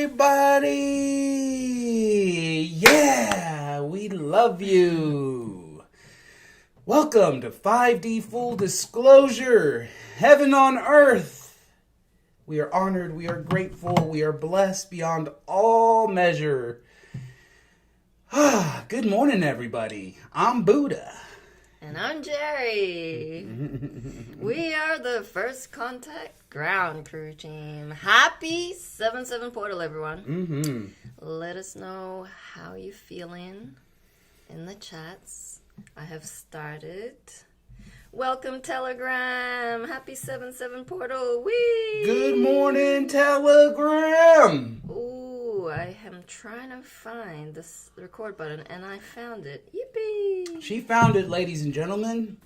everybody! Yeah, we love you. Welcome to 5D Full Disclosure, Heaven on Earth. We are honored, we are grateful, we are blessed beyond all measure. Good morning, everybody. I'm Buddha. And I'm Jerry. We are the First Contact Ground Crew team. Happy 7-7 Portal, everyone. Let us know how you feeling in the chats. I have started. Welcome, Telegram. Happy 7-7 Portal. Whee! Good morning, Telegram. Ooh, I am trying to find this record button, and I found it. Yippee! She found it, ladies and gentlemen.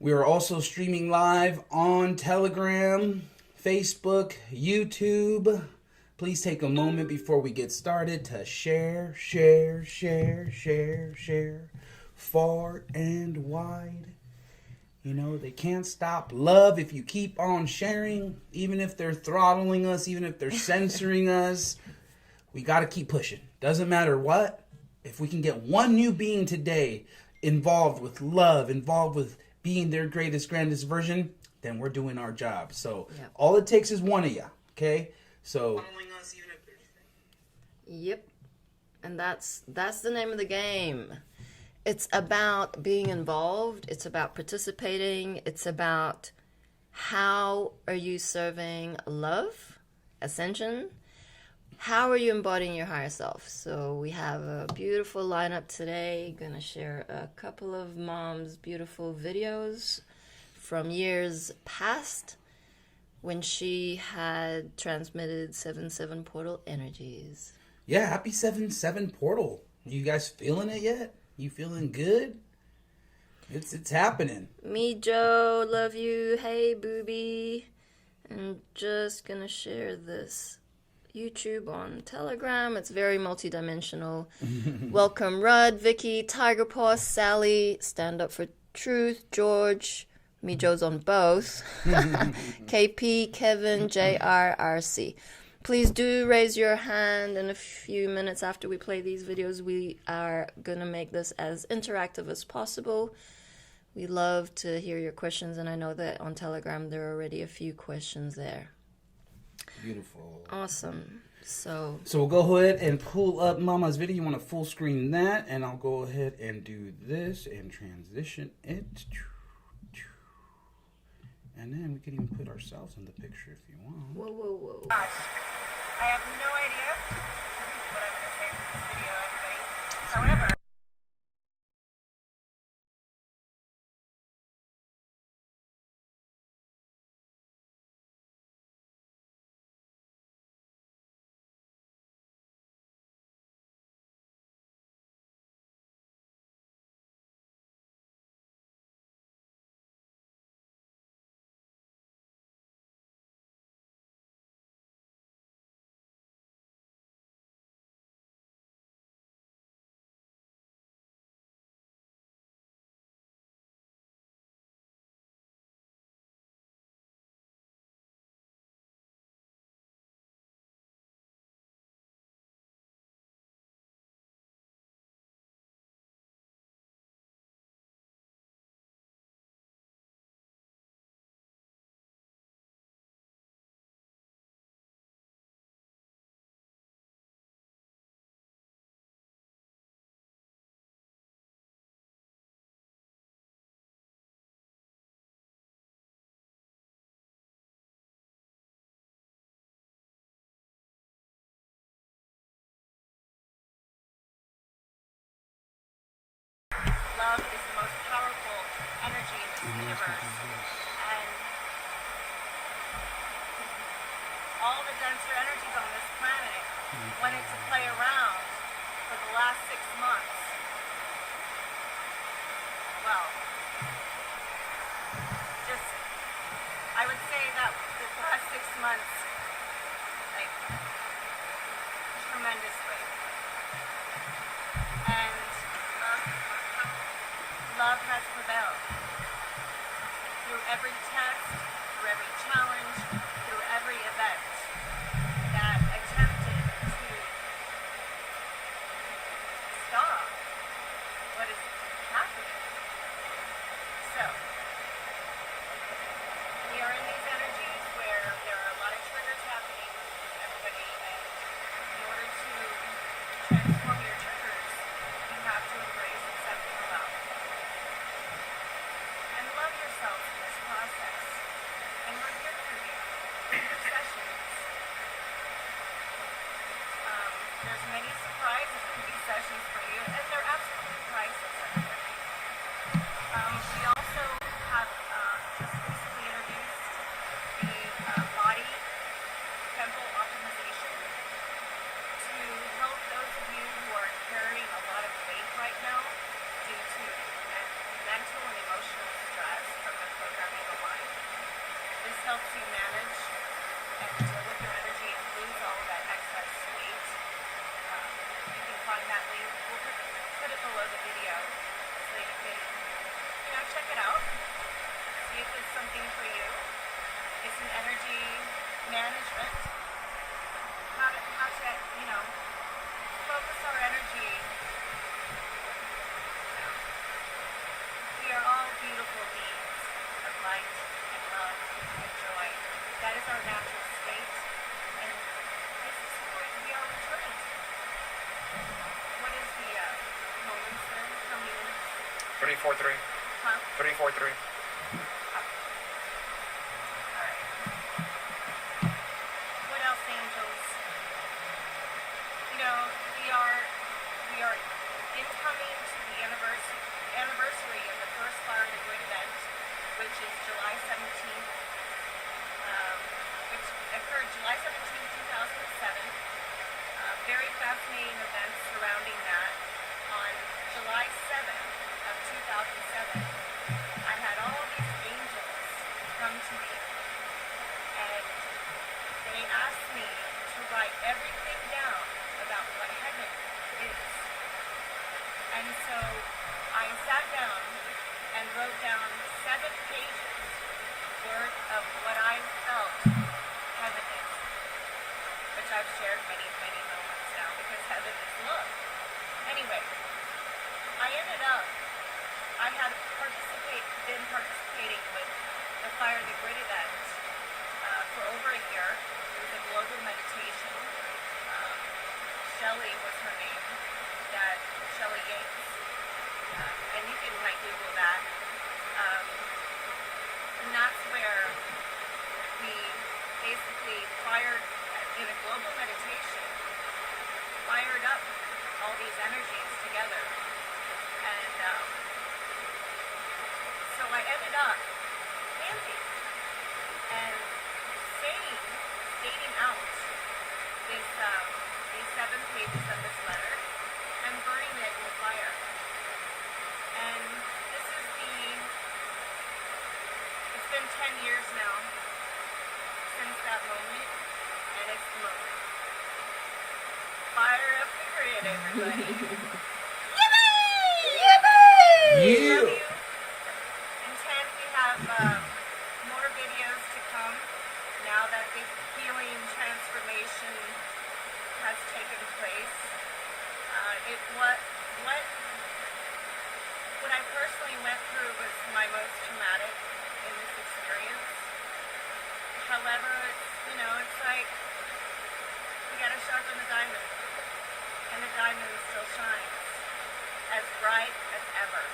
We are also streaming live on Telegram, Facebook, YouTube. Please take a moment before we get started to share far and wide. You know, they can't stop love if you keep on sharing, even if they're throttling us, even if they're censoring us. We got to keep pushing. Doesn't matter what. If we can get one new being today involved with love, involved with being their greatest, grandest version, then we're doing our job. So all it takes is one of you, okay? So yep. And that's the name of the game. It's about being involved. It's about participating. It's about how are you serving love, Ascension? How are you embodying your higher self? So we have a beautiful lineup today. Gonna share a couple of Mom's beautiful videos from years past when she had transmitted 7-7 portal energies. Yeah, happy 7-7 portal. You guys feeling it yet? You feeling good? It's happening. Me, Joe, love you. Hey, booby. I'm just gonna share this YouTube on Telegram. It's very multidimensional. Welcome, Rudd, Vicky, Tiger Paw, Sally, Stand Up for Truth, George. Me, Joe's on both. KP, Kevin, JR, RC. Please do raise your hand in a few minutes after we play these videos. We are going to make this as interactive as possible. We love to hear your questions, and I know that on Telegram there are already a few questions there. Beautiful. Awesome. So we'll go ahead and pull up Mama's video. You want to full screen that, and I'll go ahead and do this and transition it. And then we can even put ourselves in the picture if you want. Whoa. Gosh, I have no idea what I'm going to say for this video, everybody. However, love is the most powerful energy in this universe. And all the denser energies on this planet wanted to play around for the last 6 months. Well, I would say that the last 6 months, like, tremendously. And love has prevailed. Through every test, through every challenge, through every event that helps you manage and deal with your energy and lose all that excess weight. You can find that link. We'll put it below the video so you can, check it out. See if it's something for you. It's an energy management. How to focus our energy. We are all beautiful beings of light and love and joy. That is our natural state, and this is who we are returning to. What is the moments then? How many minutes? 343. Huh? 343. Alright. What else, angels? We are incoming to the anniversary of the first Fire the Great event, which is July 17th, which occurred July 17th, 2007. Very fascinating events surrounding that. On July 7th of 2007, I had all these angels come to me, and they asked me to write everything down about what heaven is. And so I sat down and wrote down 7 pages worth of what I felt heaven is, which I've shared many, many moments now, because heaven is love. Anyway, I had been participating with the Fire the Grid event for over a year. It was a global meditation. Shelley was her name, Shelley Yates. And you can Google that. And that's where we basically in a global meditation, fired up all these energies together. And so I ended up panting and stating out these 7 pages of this letter and burning it in the fire. And it's been 10 years now since that moment, and it's the moment. Fire up the grid, everybody. Yeah. Love you. Intent, we have more videos to come now that the healing transformation has taken place. What I personally went through was my most traumatic in this experience. However, it's like we gotta sharpen the diamond, and the diamond still shines as bright as ever.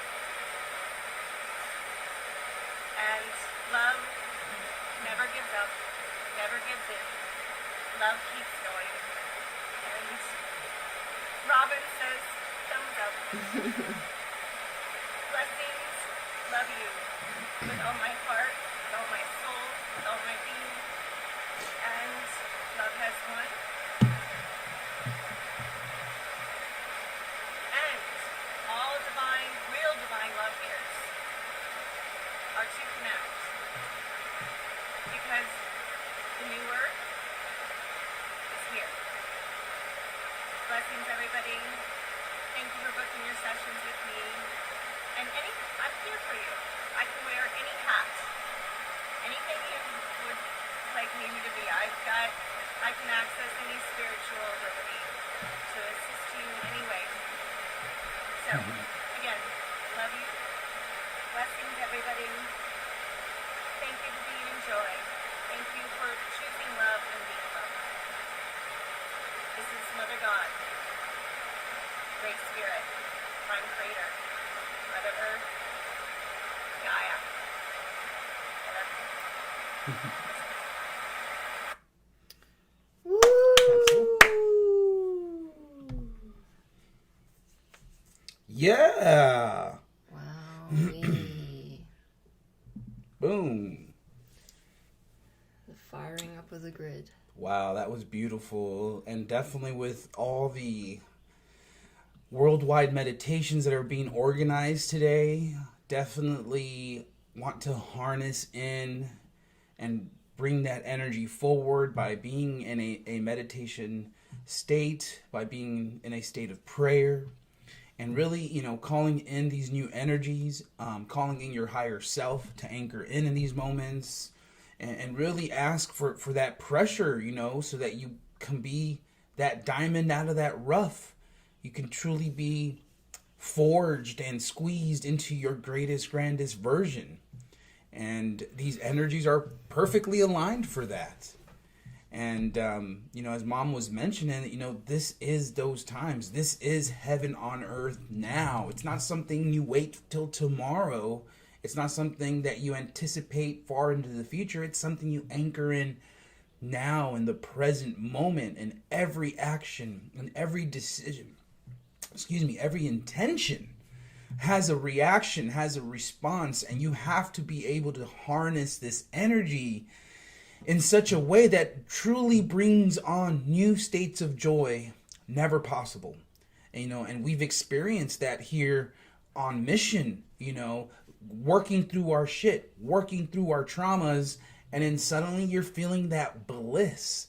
And love never gives up, never gives in. Love keeps going. And Robin says, thumbs up. Blessings, love you with all my heart, with all my soul, with all my being. And love has won. And all real divine love ears are to connect. Because the new earth is here. Blessings, everybody. Thank you for booking your sessions with me. And I'm here for you. I can wear any hat. Anything you would like me to be. I can access any spiritual ability to assist you in any way. So, again, love you. Blessings, everybody. Thank you for being in joy. Thank you for choosing love and being loved. This is Mother God, Great Spirit, Prime Creator, Mother Earth, Gaia. I love you. Yeah. Wow. Boom. The firing up of the grid. Wow, that was beautiful. And definitely with all the worldwide meditations that are being organized today, definitely want to harness in and bring that energy forward by being in a meditation state, by being in a state of prayer, and really, calling in these new energies, calling in your higher self to anchor in these moments, and really ask for that pressure, so that you can be that diamond out of that rough. You can truly be forged and squeezed into your greatest, grandest version. And these energies are perfectly aligned for that. And, as Mom was mentioning, this is those times. This is heaven on earth now. It's not something you wait till tomorrow. It's not something that you anticipate far into the future. It's something you anchor in now, in the present moment, in every action, in every decision. Every intention has a reaction, has a response, and you have to be able to harness this energy in such a way that truly brings on new states of joy never possible. And we've experienced that here on mission, working through our shit, working through our traumas, and then suddenly you're feeling that bliss.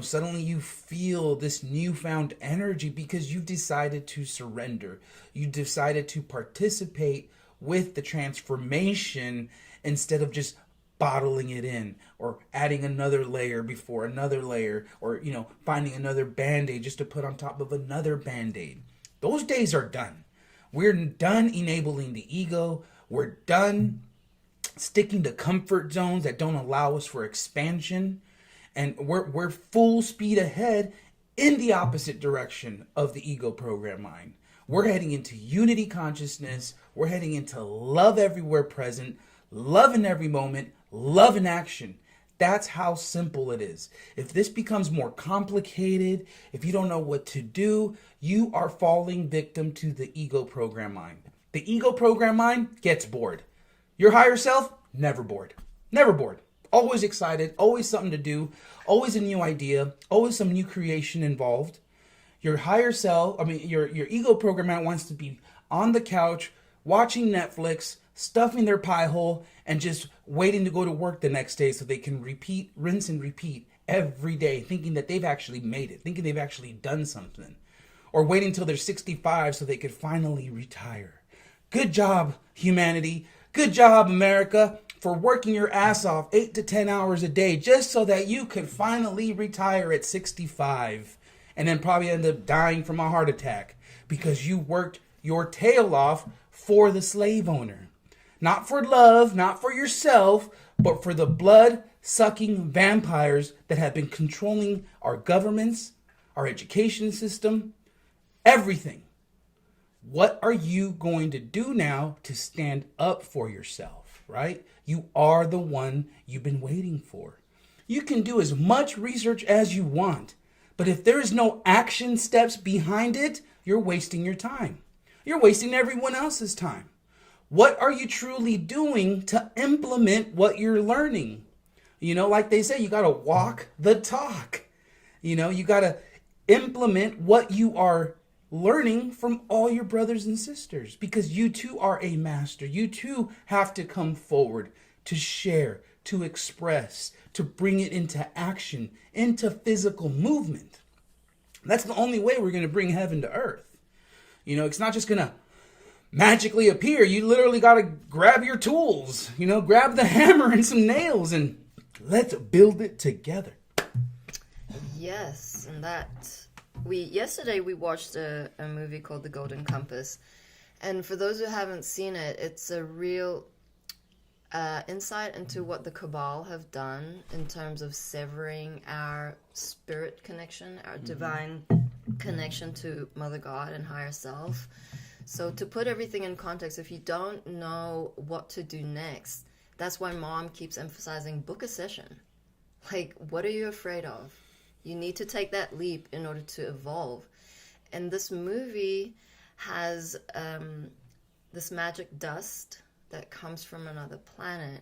Suddenly you feel this newfound energy because you've decided to surrender. You decided to participate with the transformation instead of just bottling it in or adding another layer before another layer, or, finding another Band-Aid just to put on top of another Band-Aid. Those days are done. We're done enabling the ego. We're done sticking to comfort zones that don't allow us for expansion. And we're full speed ahead in the opposite direction of the ego program mind. We're heading into unity consciousness. We're heading into love everywhere present, love in every moment, love in action. That's how simple it is. If this becomes more complicated, if you don't know what to do, you are falling victim to the ego program mind. The ego program mind gets bored. Your higher self, never bored. Never bored. Always excited, always something to do, always a new idea, always some new creation involved. Your higher self, your ego program wants to be on the couch, watching Netflix, stuffing their pie hole, and just waiting to go to work the next day so they can rinse and repeat every day, thinking that they've actually made it, thinking they've actually done something. Or waiting until they're 65 so they could finally retire. Good job, humanity. Good job, America, for working your ass off 8 to 10 hours a day just so that you could finally retire at 65 and then probably end up dying from a heart attack because you worked your tail off for the slave owner. Not for love, not for yourself, but for the blood-sucking vampires that have been controlling our governments, our education system, everything. What are you going to do now to stand up for yourself, right? You are the one you've been waiting for. You can do as much research as you want, but if there is no action steps behind it, you're wasting your time. You're wasting everyone else's time. What are you truly doing to implement what you're learning? Like they say, you got to walk the talk. You got to implement what you are learning from all your brothers and sisters, because you too are a master. You too have to come forward to share, to express, to bring it into action, into physical movement. That's the only way we're going to bring heaven to earth. It's not just going to magically appear. You literally got to grab your tools, grab the hammer and some nails and let's build it together. Yes, and yesterday we watched a movie called The Golden Compass, and for those who haven't seen it, it's a real insight into what the Cabal have done in terms of severing our spirit connection, our divine connection to Mother God and higher self. So to put everything in context, if you don't know what to do next, that's why Mom keeps emphasizing book a session. Like, what are you afraid of? You need to take that leap in order to evolve. And this movie has this magic dust that comes from another planet.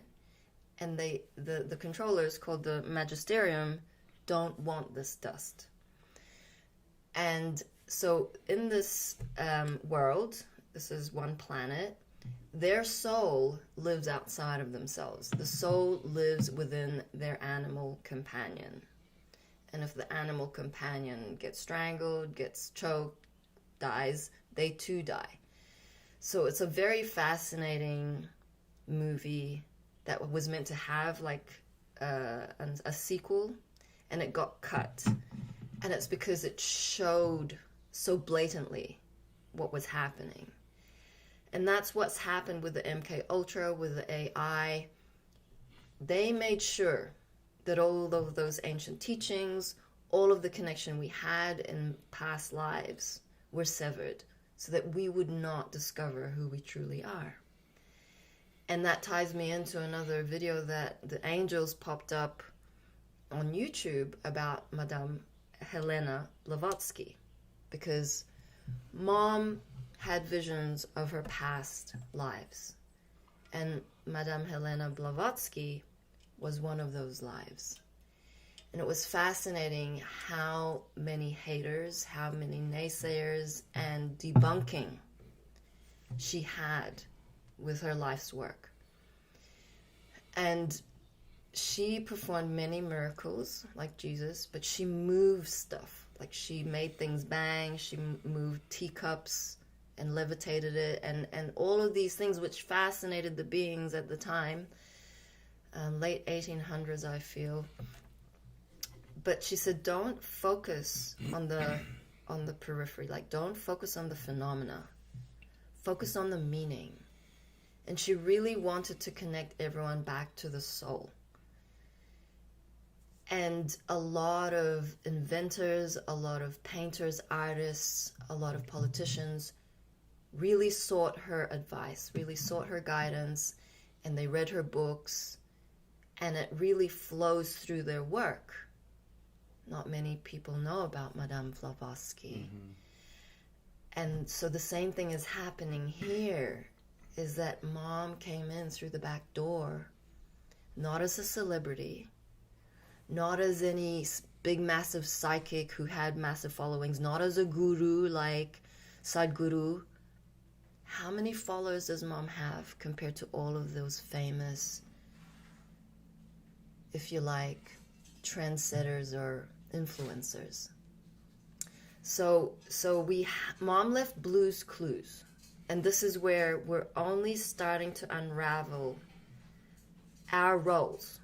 And the controllers, called the Magisterium, don't want this dust. And so in this world, this is one planet, Their soul lives outside of themselves. The soul lives within their animal companion. And if the animal companion gets strangled, gets choked, dies, they too die. So it's a very fascinating movie that was meant to have like a sequel, and it got cut. And it's because it showed so blatantly what was happening. And that's what's happened with the MK Ultra, with the AI. They made sure that all of those ancient teachings, all of the connection we had in past lives were severed so that we would not discover who we truly are. And that ties me into another video that the angels popped up on YouTube about Madame Helena Blavatsky, because Mom had visions of her past lives, and Madame Helena Blavatsky was one of those lives. And it was fascinating how many haters, how many naysayers and debunking she had with her life's work. And she performed many miracles like Jesus, but she moved stuff. Like she made things bang, she moved teacups and levitated it, and all of these things which fascinated the beings at the time, late 1800s, I feel. But she said, don't focus on the periphery. Like, don't focus on the phenomena. Focus on the meaning. And she really wanted to connect everyone back to the soul. And a lot of inventors, a lot of painters, artists, a lot of politicians really sought her advice, really sought her guidance, and they read her books, and it really flows through their work. Not many people know about Madame Blavatsky. Mm-hmm. And so the same thing is happening here, is that Mom came in through the back door, not as a celebrity, not as any big massive psychic who had massive followings, not as a guru like Sadhguru. How many followers does Mom have compared to all of those famous, if you like, trendsetters or influencers? So Mom left Blue's Clues, and this is where we're only starting to unravel our roles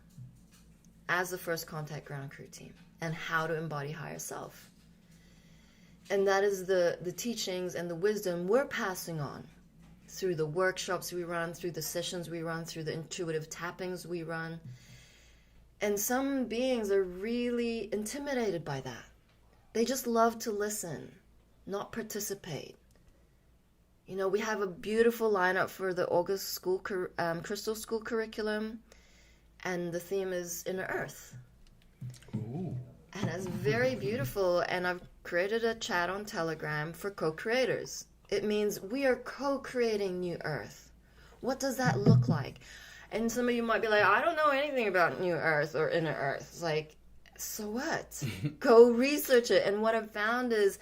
as the First Contact Ground Crew team and how to embody higher self. And that is the teachings and the wisdom we're passing on through the workshops we run, through the sessions we run, through the intuitive tappings we run. And some beings are really intimidated by that. They just love to listen, not participate. You know, we have a beautiful lineup for the August school Crystal School curriculum, and the theme is Inner Earth. Ooh. And it's very beautiful, and I've created a chat on Telegram for co-creators. It means we are co-creating New Earth. What does that look like? And some of you might be like, I don't know anything about New Earth or Inner Earth. It's like, so what? Go research it. And what I've found is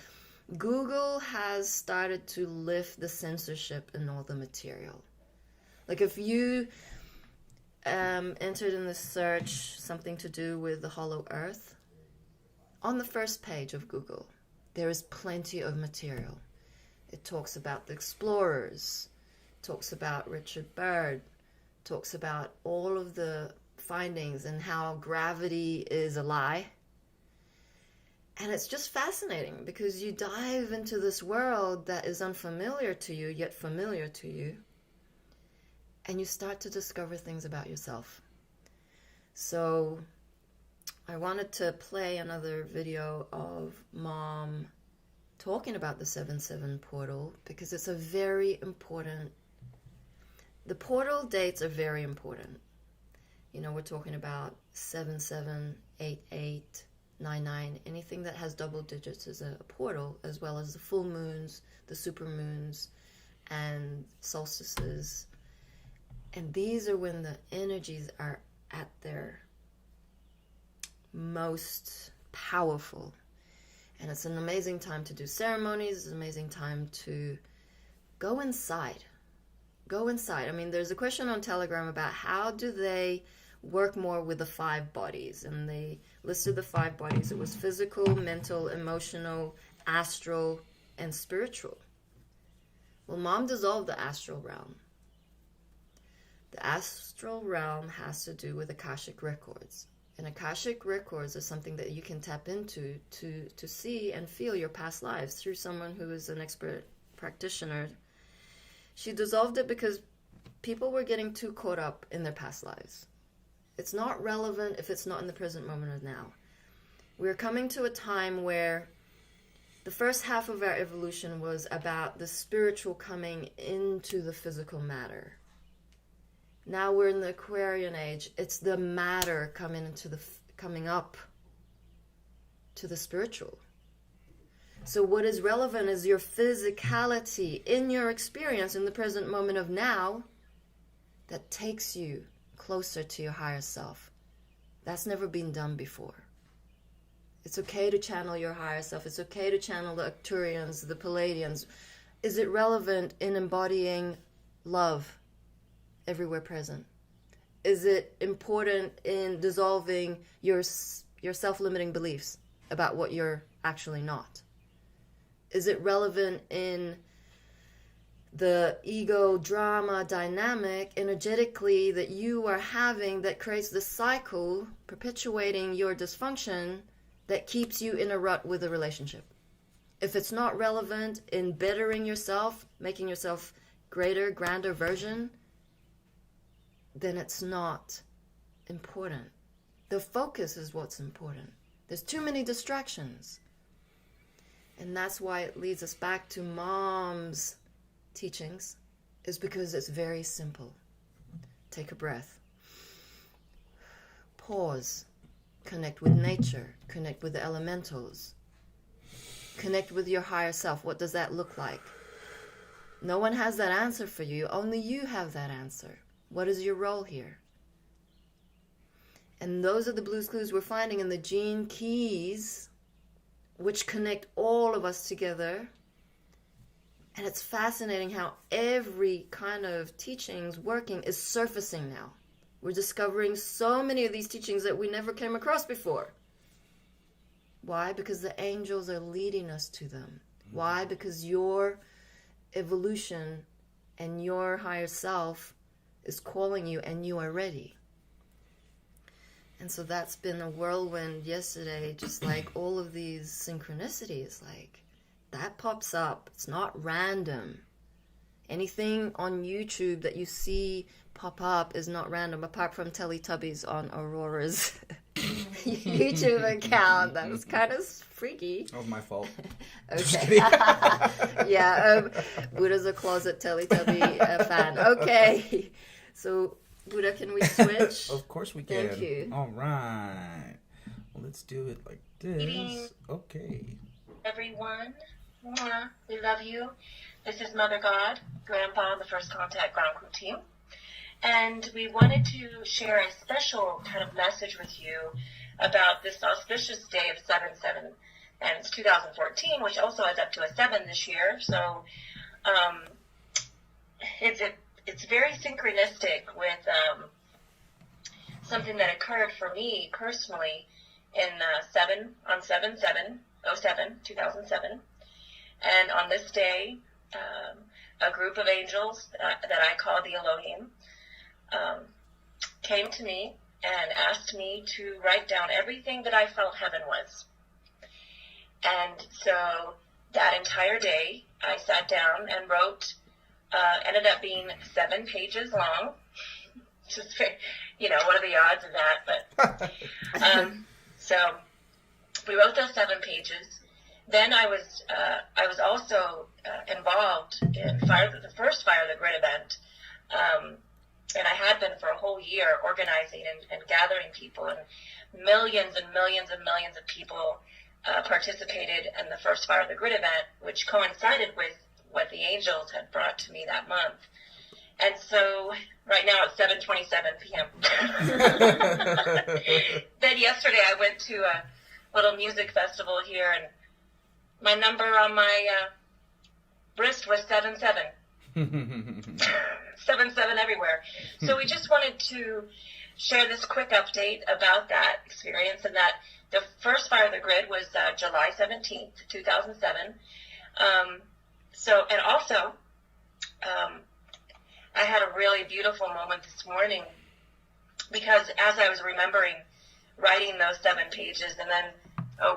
Google has started to lift the censorship in all the material. Like if you entered in the search something to do with the Hollow Earth, on the first page of Google, there is plenty of material. It talks about the explorers, talks about Richard Byrd, talks about all of the findings and how gravity is a lie. And it's just fascinating because you dive into this world that is unfamiliar to you, yet familiar to you, and you start to discover things about yourself. So I wanted to play another video of Mom talking about the 7/7 portal because it's a very important. The portal dates are very important. You know, we're talking about 7/7, 8/8, 9/9. Anything that has double digits is a portal, as well as the full moons, the super moons, and solstices. And these are when the energies are at their most powerful. And it's an amazing time to do ceremonies. It's an amazing time to go inside. Go inside. I mean, there's a question on Telegram about how do they work more with the 5 bodies, and they listed the 5 bodies. It was physical, mental, emotional, astral, and spiritual. Well, Mom dissolved the astral realm. The astral realm has to do with Akashic records. And Akashic records are something that you can tap into to see and feel your past lives through someone who is an expert practitioner. She dissolved it because people were getting too caught up in their past lives. It's not relevant if it's not in the present moment of now. We're coming to a time where the first half of our evolution was about the spiritual coming into the physical matter. Now we're in the Aquarian age. It's the matter coming up to the spiritual. So what is relevant is your physicality in your experience in the present moment of now that takes you closer to your higher self. That's never been done before. It's okay to channel your higher self. It's okay to channel the Arcturians, the Palladians. Is it relevant in embodying love everywhere present? Is it important in dissolving your self-limiting beliefs about what you're actually not? Is it relevant in the ego drama dynamic energetically that you are having that creates the cycle perpetuating your dysfunction that keeps you in a rut with a relationship? If it's not relevant in bettering yourself, making yourself greater, grander version, then it's not important. The focus is what's important. There's too many distractions. And that's why it leads us back to Mom's teachings, is because it's very simple. Take a breath. Pause. Connect with nature. Connect with the elementals. Connect with your higher self. What does that look like? No one has that answer for you. Only you have that answer. What is your role here? And those are the Blue's Clues we're finding in the gene keys, which connect all of us together. And it's fascinating how every kind of teachings working is surfacing now. We're discovering so many of these teachings that we never came across before. Why? Because the angels are leading us to them. Why? Because your evolution and your higher self is calling you and you are ready. And so that's been a whirlwind yesterday, just like all of these synchronicities, like that pops up. It's not random. Anything on YouTube that you see pop up is not random, apart from Teletubbies on Aurora's YouTube account. That was kind of freaky. That was my fault. Okay. Yeah, Buddha's a closet Teletubby fan. Okay. So, Buddha, can we switch? Of course we can. Thank you. All right. Well, let's do it like this. Okay. Everyone, mwah, we love you. This is Mother God, Grandpa, the First Contact Ground Crew team. And we wanted to share a special kind of message with you about this auspicious day of 7/7. And it's 2014, which also adds up to a 7 this year. So it's very synchronistic with something that occurred for me personally in 2007. And on this day, a group of angels that I call the Elohim came to me and asked me to write down everything that I felt heaven was. And so that entire day, I sat down and wrote, ended up being 7 pages long. Just, what are the odds of that? But so we wrote those 7 pages. Then I was also involved in the first Fire the Grid event, and I had been for a whole year organizing and gathering people, and millions and millions and millions of people participated in the first Fire the Grid event, which coincided with what the angels had brought to me that month. And so right now it's 7:27 p.m. Then yesterday I went to a little music festival here, and my number on my wrist was 77. 7-7 everywhere. So we just wanted to share this quick update about that experience, and that the first Fire of the Grid was July 17th, 2007. And also, I had a really beautiful moment this morning, because as I was remembering writing those 7 pages, and then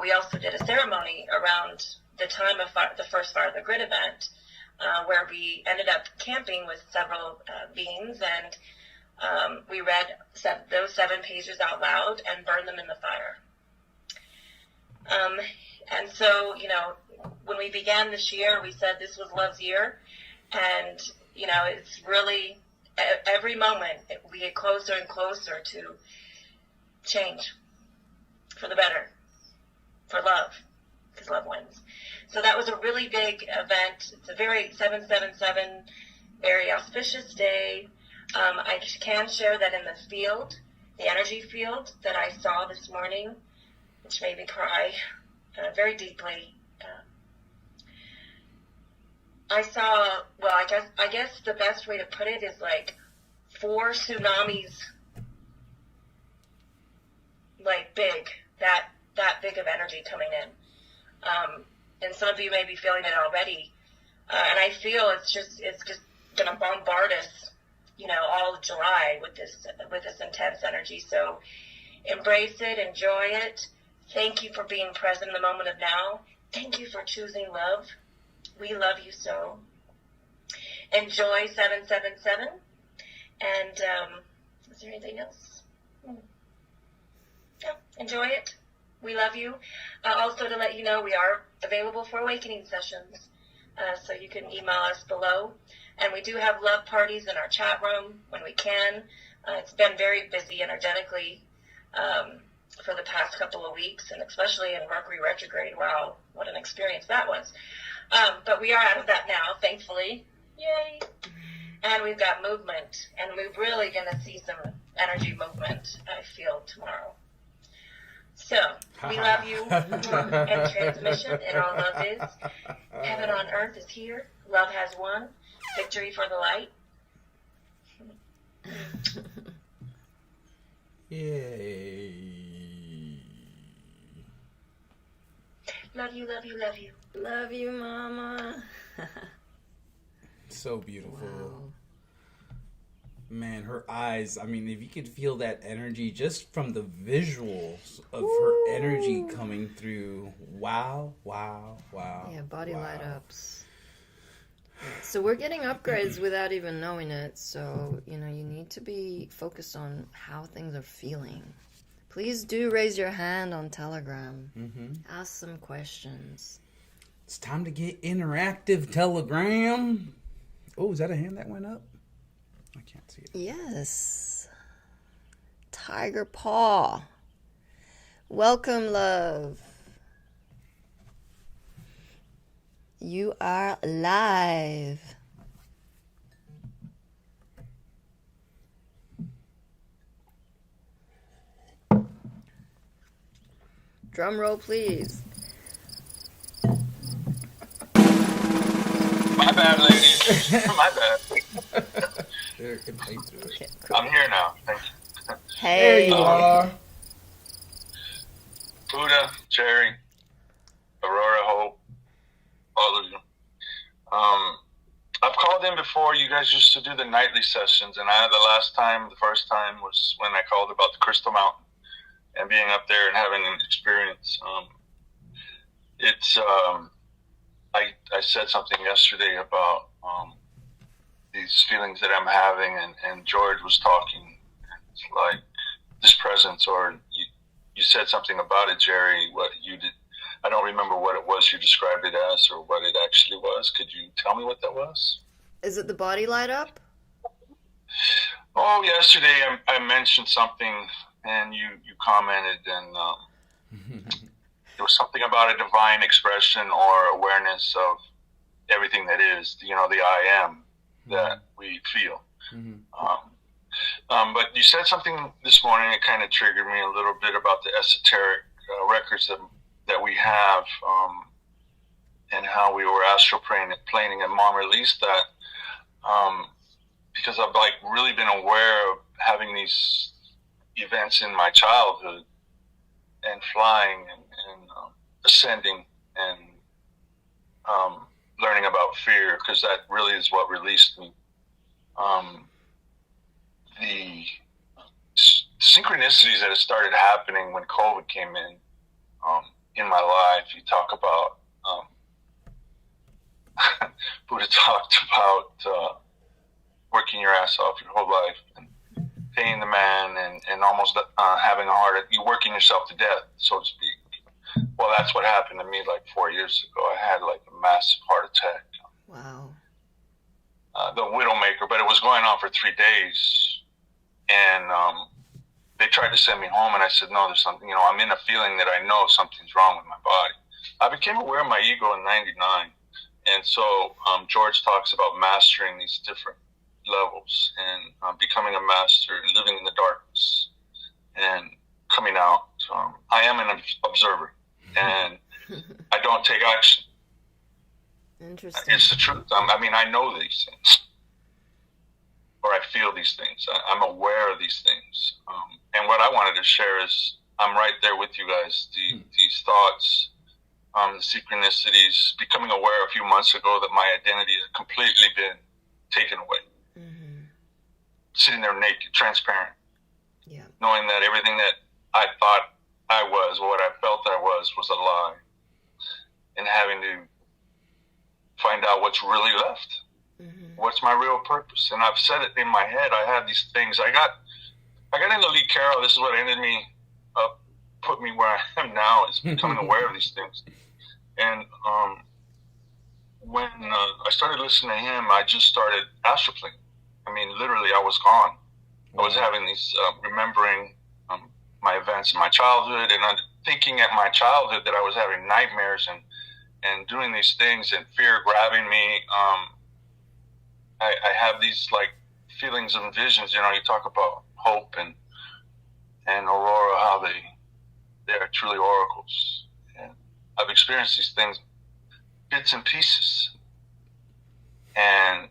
we also did a ceremony around the time of the first Fire of the Grid event, where we ended up camping with several beings, and we read those 7 pages out loud and burned them in the fire. And so, when we began this year, we said this was Love's year, and, it's really, every moment, we get closer and closer to change for the better, for love, because love wins. So that was a really big event. It's a very 777, very auspicious day. I can share that in the field, the energy field that I saw this morning, which made me cry very deeply. I saw, I guess the best way to put it is like 4 tsunamis, like big, that big of energy coming in. And some of you may be feeling it already. And I feel it's just going to bombard us, all of July with this intense energy. So embrace it, enjoy it. Thank you for being present in the moment of now. Thank you for choosing love. We love you so. Enjoy 777. And is there anything else? Yeah, enjoy it. We love you. Also, to let you know, we are available for awakening sessions. So you can email us below. And we do have love parties in our chat room when we can. It's been very busy energetically for the past couple of weeks, and especially in Mercury retrograde. Wow, what an experience that was. But we are out of that now, thankfully. Yay! And we've got movement, and we're really going to see some energy movement, I feel, tomorrow. So, we love you, and transmission, and all love is. Heaven on earth is here. Love has won. Victory for the light. Yay. Love you, love you, love you. Love you, Mama. So beautiful. Wow. Man, her eyes, if you could feel that energy just from the visuals of her energy coming through. Wow. Yeah, body wow. light ups. So we're getting upgrades without even knowing it. So, you need to be focused on how things are feeling. Please do raise your hand on Telegram. Ask some questions. It's time to get interactive, Telegram. Oh, is that a hand that went up? I can't see it. Yes. Tiger Paw. Welcome, love. You are live. Drum roll, please. My bad, ladies. My bad. Okay, cool. I'm here now. Thank you. Hey. There you are. Buddha, Jerry, Aurora, Hope, all of you. I've called in before. You guys used to do the nightly sessions, and the first time was when I called about the Crystal Mountain and being up there and having an experience. I said something yesterday about these feelings that I'm having, and George was talking. It's like this presence, or you said something about it, Jerry. What you did, I don't remember what it was you described it as, or what it actually was. Could you tell me what that was? Is it the body light up? Oh, yesterday I mentioned something, and you commented, and there was something about a divine expression or awareness of everything that is, the I am that we feel. But you said something this morning that kind of triggered me a little bit about the esoteric records that we have, and how we were astral planing, and Mom released that. because I've like really been aware of having these events in my childhood and flying and ascending and learning about fear, because that really is what released me. The synchronicities that have started happening when COVID came in my life. You talk about Buddha talked about working your ass off your whole life and paying the man and almost having a heart attack. You're working yourself to death, so to speak. Well, that's what happened to me like 4 years ago. I had like a massive heart attack. Wow. The Widowmaker, but it was going on for 3 days. And they tried to send me home, and I said, no, there's something, I'm in a feeling that I know something's wrong with my body. I became aware of my ego in 99. And so George talks about mastering these different levels and becoming a master and living in the darkness and coming out. I am an observer, and I don't take action. Interesting. It's the truth. I know these things, or I feel these things. I'm aware of these things. And what I wanted to share is I'm right there with you guys. These thoughts, the synchronicities, becoming aware a few months ago that my identity had completely been taken away. Mm-hmm. Sitting there naked, transparent. Yeah. Knowing that everything that I thought I was, what I felt I was a lie. And having to find out what's really left. Mm-hmm. What's my real purpose? And I've said it in my head. I have these things. I got into Lee Carroll. This is what ended me up, put me where I am now, is becoming aware of these things. And when I started listening to him, I just started astroplaning. Literally, I was gone. I was having these, remembering my events in my childhood, and I'm thinking at my childhood that I was having nightmares and doing these things, and fear grabbing me. I have these like feelings and visions. You talk about hope and Aurora, how they are truly oracles. And I've experienced these things, bits and pieces, and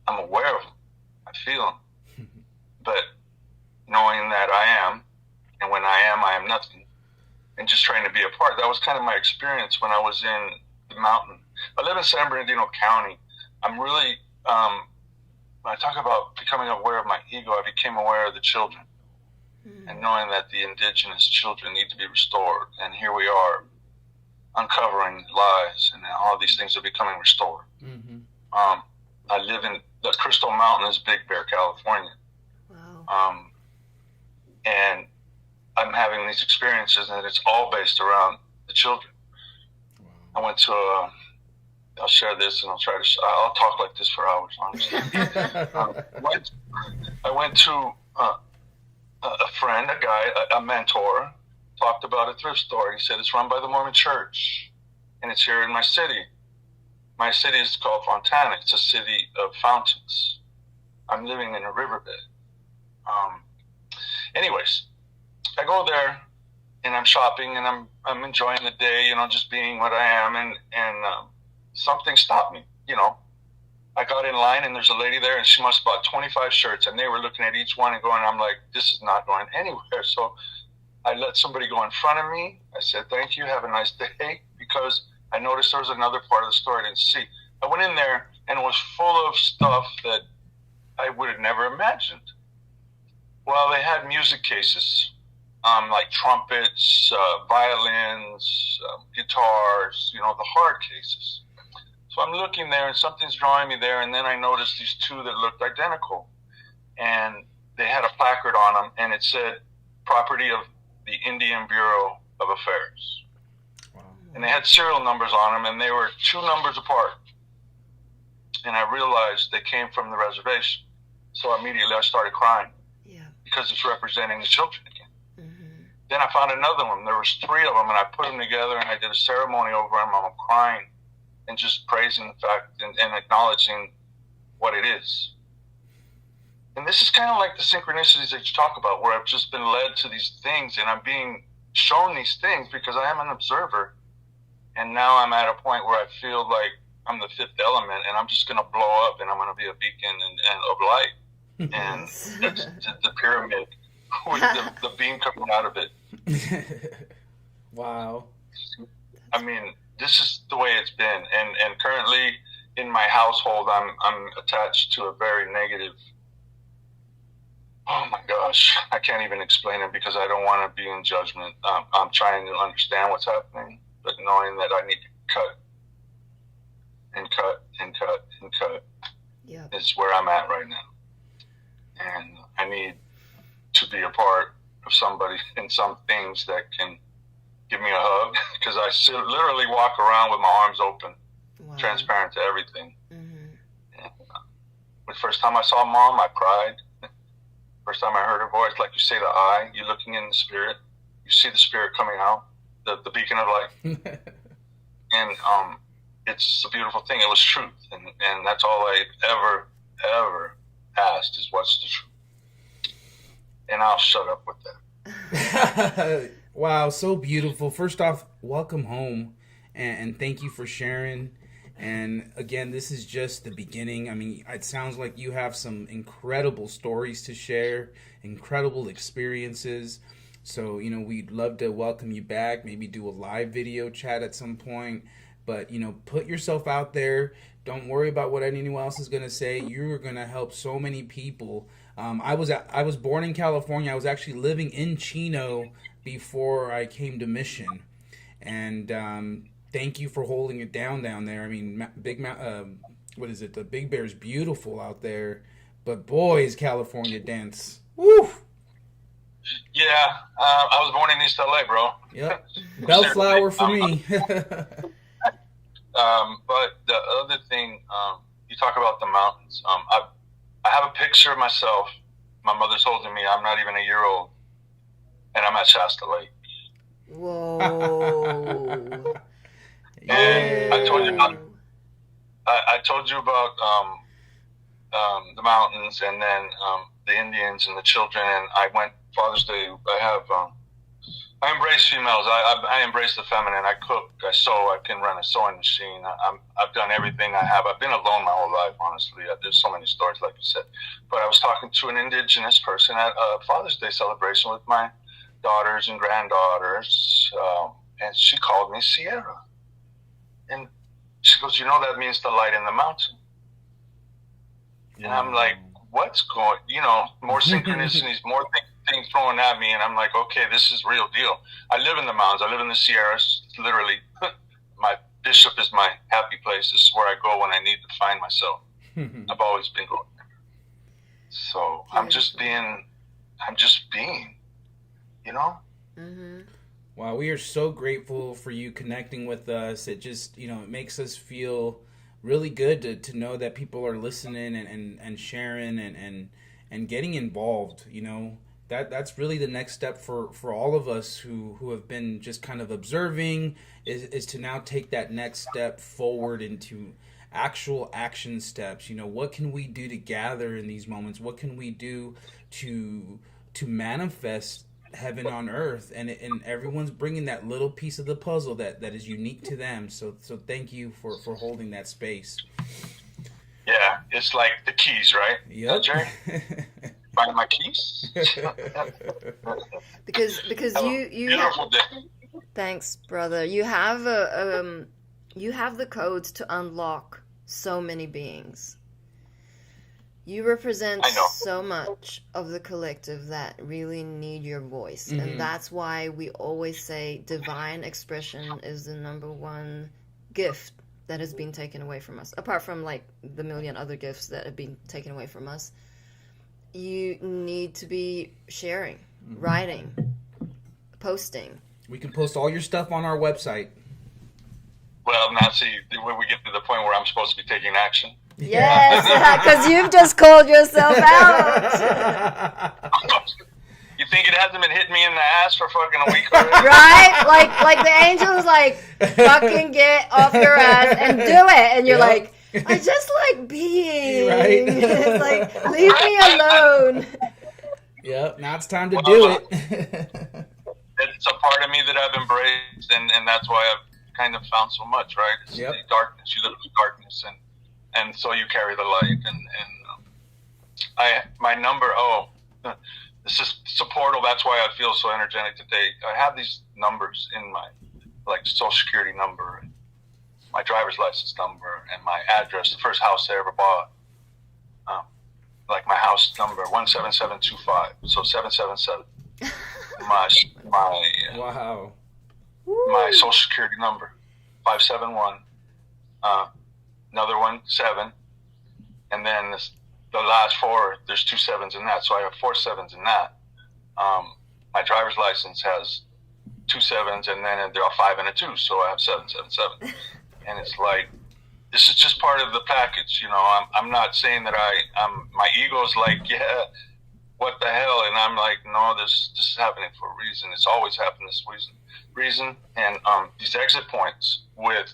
I'm aware of them. I feel them. But knowing that I am, and when I am nothing, and just trying to be a part. That was kind of my experience when I was in the mountain. I live in San Bernardino County. I'm really, when I talk about becoming aware of my ego, I became aware of the children. And knowing that the indigenous children need to be restored. And here we are, uncovering lies, and all these things are becoming restored. Mm-hmm. I live in the Crystal Mountains, Big Bear, California. Wow. And I'm having these experiences, and it's all based around the children. Wow. I went to I'll share this, and I'll talk like this for hours, honestly. I went to a friend, a guy, a mentor, talked about a thrift store. He said, it's run by the Mormon Church, and it's here in my city. My city is called Fontana. It's a city of fountains. I'm living in a riverbed. Anyways, I go there, and I'm shopping, and I'm enjoying the day, just being what I am, and something stopped me, I got in line, and there's a lady there, and she must have bought 25 shirts, and they were looking at each one and going, I'm like, this is not going anywhere. So I let somebody go in front of me. I said, thank you, have a nice day, because I noticed there was another part of the store I didn't see. I went in there, and it was full of stuff that I would have never imagined. Well, they had music cases, like trumpets, violins, guitars, the hard cases. So I'm looking there, and something's drawing me there, and then I noticed these two that looked identical. And they had a placard on them, and it said, property of the Indian Bureau of Affairs. Wow. And they had serial numbers on them, and they were 2 numbers apart. And I realized they came from the reservation. So immediately I started crying. Yeah. Because it's representing the children again. Mm-hmm. Then I found another one. There was 3 of them, and I put them together, and I did a ceremony over them. I'm crying and just praising the fact and acknowledging what it is. And this is kind of like the synchronicities that you talk about, where I've just been led to these things, and I'm being shown these things because I am an observer. And now I'm at a point where I feel like I'm the fifth element, and I'm just gonna blow up, and I'm gonna be a beacon and of light, and it's the pyramid with the beam coming out of it. Wow. I mean, this is the way it's been, and currently in my household, I'm attached to a very negative. Oh my gosh, I can't even explain it because I don't want to be in judgment. I'm trying to understand what's happening, but knowing that I need to cut and cut and cut and cut is where I'm at right now. And I need to be a part of somebody in some things that can give me a hug, because I literally walk around with my arms open, transparent to everything. Mm-hmm. And, the first time I saw Mom, I cried. First time I heard her voice, like you say, the eye, you're looking in the spirit, you see the spirit coming out, the beacon of light. And it's a beautiful thing. It was truth. And that's all I ever asked is, what's the truth? And I'll shut up with that. Wow, so beautiful. First off, welcome home, and thank you for sharing. And again, this is just the beginning. I mean, it sounds like you have some incredible stories to share, incredible experiences. So, we'd love to welcome you back, maybe do a live video chat at some point. But, put yourself out there. Don't worry about what anyone else is going to say. You're going to help so many people. I was born in California. I was actually living in Chino before I came to Mission. And thank you for holding it down there. I mean, what is it? The Big Bear's beautiful out there, but boy, is California dense. Woo! Yeah, I was born in East LA, bro. Yep, Bellflower for me. But the other thing, you talk about the mountains. I have a picture of myself. My mother's holding me. I'm not even a year old, and I'm at Shasta Lake. Whoa. And I told you about the mountains, and then the Indians and the children. And I went Father's Day. I embrace females. I embrace the feminine. I cook. I sew. I can run a sewing machine. I've done everything I have. I've been alone my whole life, honestly. There's so many stories, like you said. But I was talking to an indigenous person at a Father's Day celebration with my daughters and granddaughters, and she called me Sierra. And she goes, that means the light in the mountain. And I'm like, what's going, more synchronicities, more things thrown at me. And I'm like, okay, this is real deal. I live in the mountains. I live in the Sierras. Literally, my bishop is my happy place. This is where I go when I need to find myself. I've always been going there. So I'm just being, Mm-hmm. Wow, we are so grateful for you connecting with us. It just, it makes us feel really good to know that people are listening and sharing and getting involved. That's really the next step for all of us who have been just kind of observing, is to now take that next step forward into actual action steps. What can we do to gather in these moments? What can we do to manifest heaven on earth? And everyone's bringing that little piece of the puzzle that is unique to them. So thank you for holding that space. Yeah, it's like the keys, right? Yep. Jerry? Find my keys. because you beautiful day. Thanks, brother. You have you have the codes to unlock so many beings. You represent so much of the collective that really need your voice. Mm-hmm. And that's why we always say divine expression is the number one gift that has been taken away from us. Apart from like the million other gifts that have been taken away from us. You need to be sharing, writing, posting. We can post all your stuff on our website. Well, now see, when we get to the point where I'm supposed to be taking action. Yes, because you've just called yourself out. You think it hasn't been hitting me in the ass for fucking a week already? Right? Like the angel's like, fucking get off your ass and do it. And you're like, I just like being. Right? It's like, leave me alone. Yep, now it's time to do it. It's a part of me that I've embraced, and that's why I've kind of found so much, right? It's Yep. the darkness. You live in the darkness, and so you carry the light. My number. Oh, this is a portal. That's why I feel so energetic today. I have these numbers in my, like, Social Security number, my driver's license number, and my address. The first house I ever bought. Like my house number 17725. So 777. Wow. My Social Security number 571. Another one 7, and then the last 4. There's 2 7s in that, so I have 4 7s in that. My driver's license has 2 7s, and then there are 5 and a 2, so I have 777. And it's like, this is just part of the package, you know. I'm not saying that my ego's like, yeah, what the hell, and I'm like, no, this is happening for a reason. It's always happened this reason. And these exit points with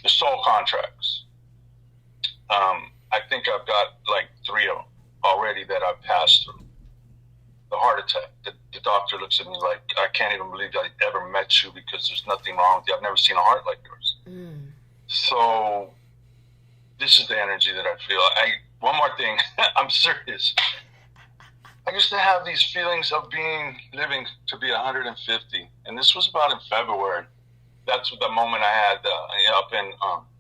the soul contracts, I think I've got like 3 of them already that I've passed through. The heart attack, the doctor looks at me like, I can't even believe I ever met you, because there's nothing wrong with you. I've never seen a heart like yours. So this is the energy that I feel. One more thing, I'm serious. I used to have these feelings of living to be 150, and this was about in February. That's the moment I had up in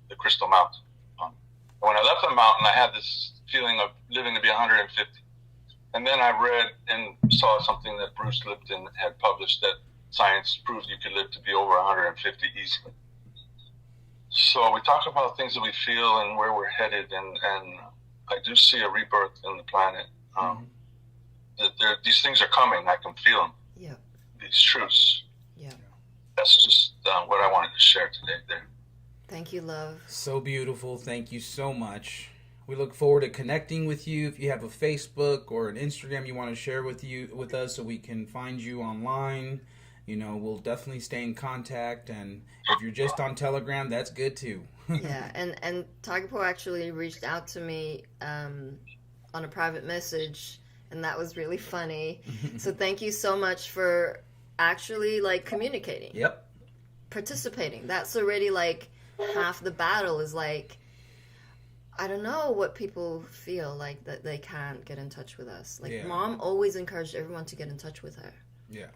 the Crystal Mountain. When I left the mountain, I had this feeling of living to be 150. And then I read and saw something that Bruce Lipton had published, that science proved you could live to be over 150 easily. So we talk about things that we feel and where we're headed, and I do see a rebirth in the planet. These things are coming. I can feel them. Yeah. These truths. Yeah. That's just what I wanted to share today there. Thank you, love. So beautiful. Thank you so much. We look forward to connecting with you. If you have a Facebook or an Instagram you want to share with us so we can find you online, you know, we'll definitely stay in contact. And if you're just on Telegram, that's good too. Yeah, and Tagapo actually reached out to me on a private message, and that was really funny. So thank you so much for actually, like, communicating. Yep. Participating. That's already, like, half the battle is, like, I don't know what people feel like that they can't get in touch with us. Like, Yeah. Mom always encouraged everyone to get in touch with her. Yeah.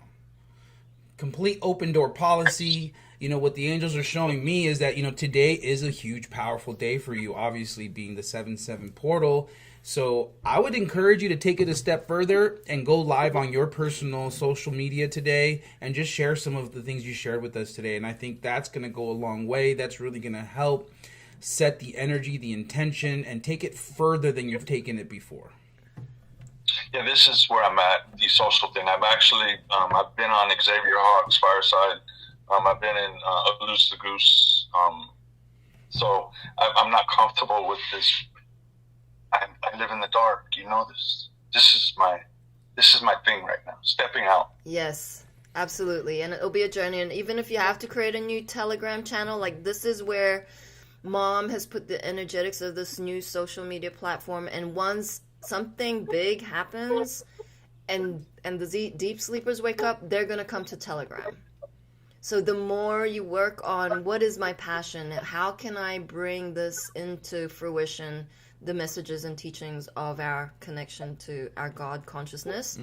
Complete open door policy. You know, what the angels are showing me is that, you know, today is a huge, powerful day for you, obviously being the 7/7 portal. So I would encourage you to take it a step further and go live on your personal social media today and just share some of the things you shared with us today. And I think that's going to go a long way. That's really going to help set the energy, the intention, and take it further than you've taken it before. Yeah, this is where I'm at, the social thing. I'm actually, I've been on Xavier Hogg's Fireside. I've been in Loose the Goose. So I'm not comfortable with this. I live in the dark. You know this. This is my thing right now. Stepping out. Yes, absolutely. And it'll be a journey. And even if you have to create a new Telegram channel, like, this is where Mom has put the energetics of this new social media platform. And once something big happens and the deep sleepers wake up, they're going to come to Telegram. So the more you work on what is my passion, how can I bring this into fruition, the messages and teachings of our connection to our God consciousness,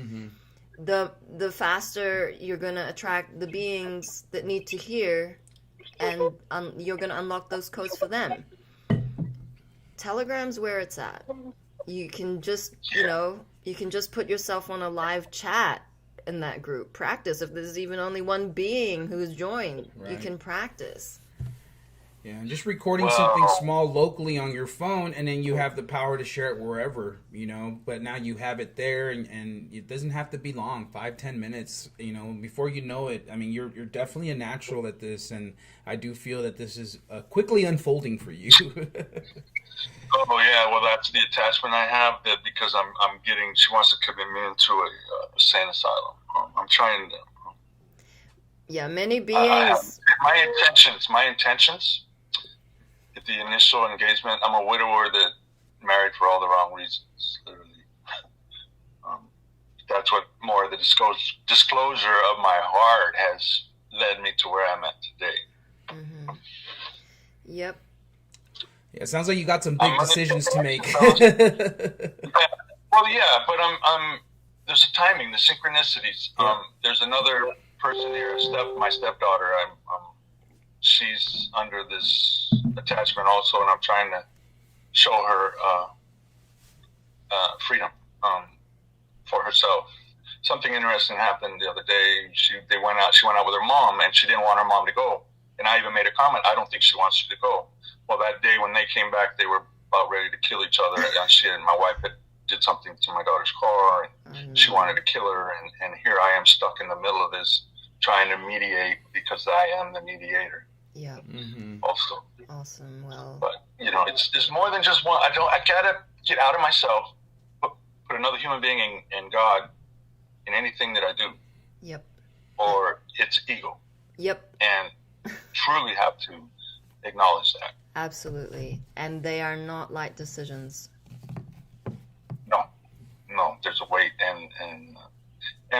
the faster you're going to attract the beings that need to hear, and you're going to unlock those codes for them. Telegram's where it's at. You can just, you can just put yourself on a live chat in that group. Practice. If there's even only one being who's joined, you can practice. Yeah, and just recording something small locally on your phone, and then you have the power to share it wherever, you know. But now you have it there, and it doesn't have to be long, 5-10 minutes, you know. Before you know it, I mean, you're definitely a natural at this, and I do feel that this is quickly unfolding for you. Oh yeah, well that's the attachment I have, that because I'm getting. She wants to commit me into a sane asylum. I'm trying to. Yeah, many beings. My intentions. At the initial engagement, I'm a widower that married for all the wrong reasons. Literally, that's what more of the disclosure of my heart has led me to where I'm at today. Yep. Yeah, it sounds like you got some big decisions to make. Well, yeah, but I'm. There's a timing, the synchronicities. There's another person here, my stepdaughter. She's under this attachment also, and I'm trying to show her freedom for herself. Something interesting happened the other day. She went out with her mom, and she didn't want her mom to go. And I even made a comment, I don't think she wants you to go. Well, that day when they came back, they were about ready to kill each other. And my wife did something to my daughter's car, and she wanted to kill her. And here I am stuck in the middle of this, trying to mediate because I am the mediator. Yeah. Also. Awesome. Well. But it's more than just one. I gotta get out of myself, put another human being in God in anything that I do. Yep. Or it's ego. Yep. And truly have to acknowledge that. Absolutely. And they are not light decisions. No, there's a weight and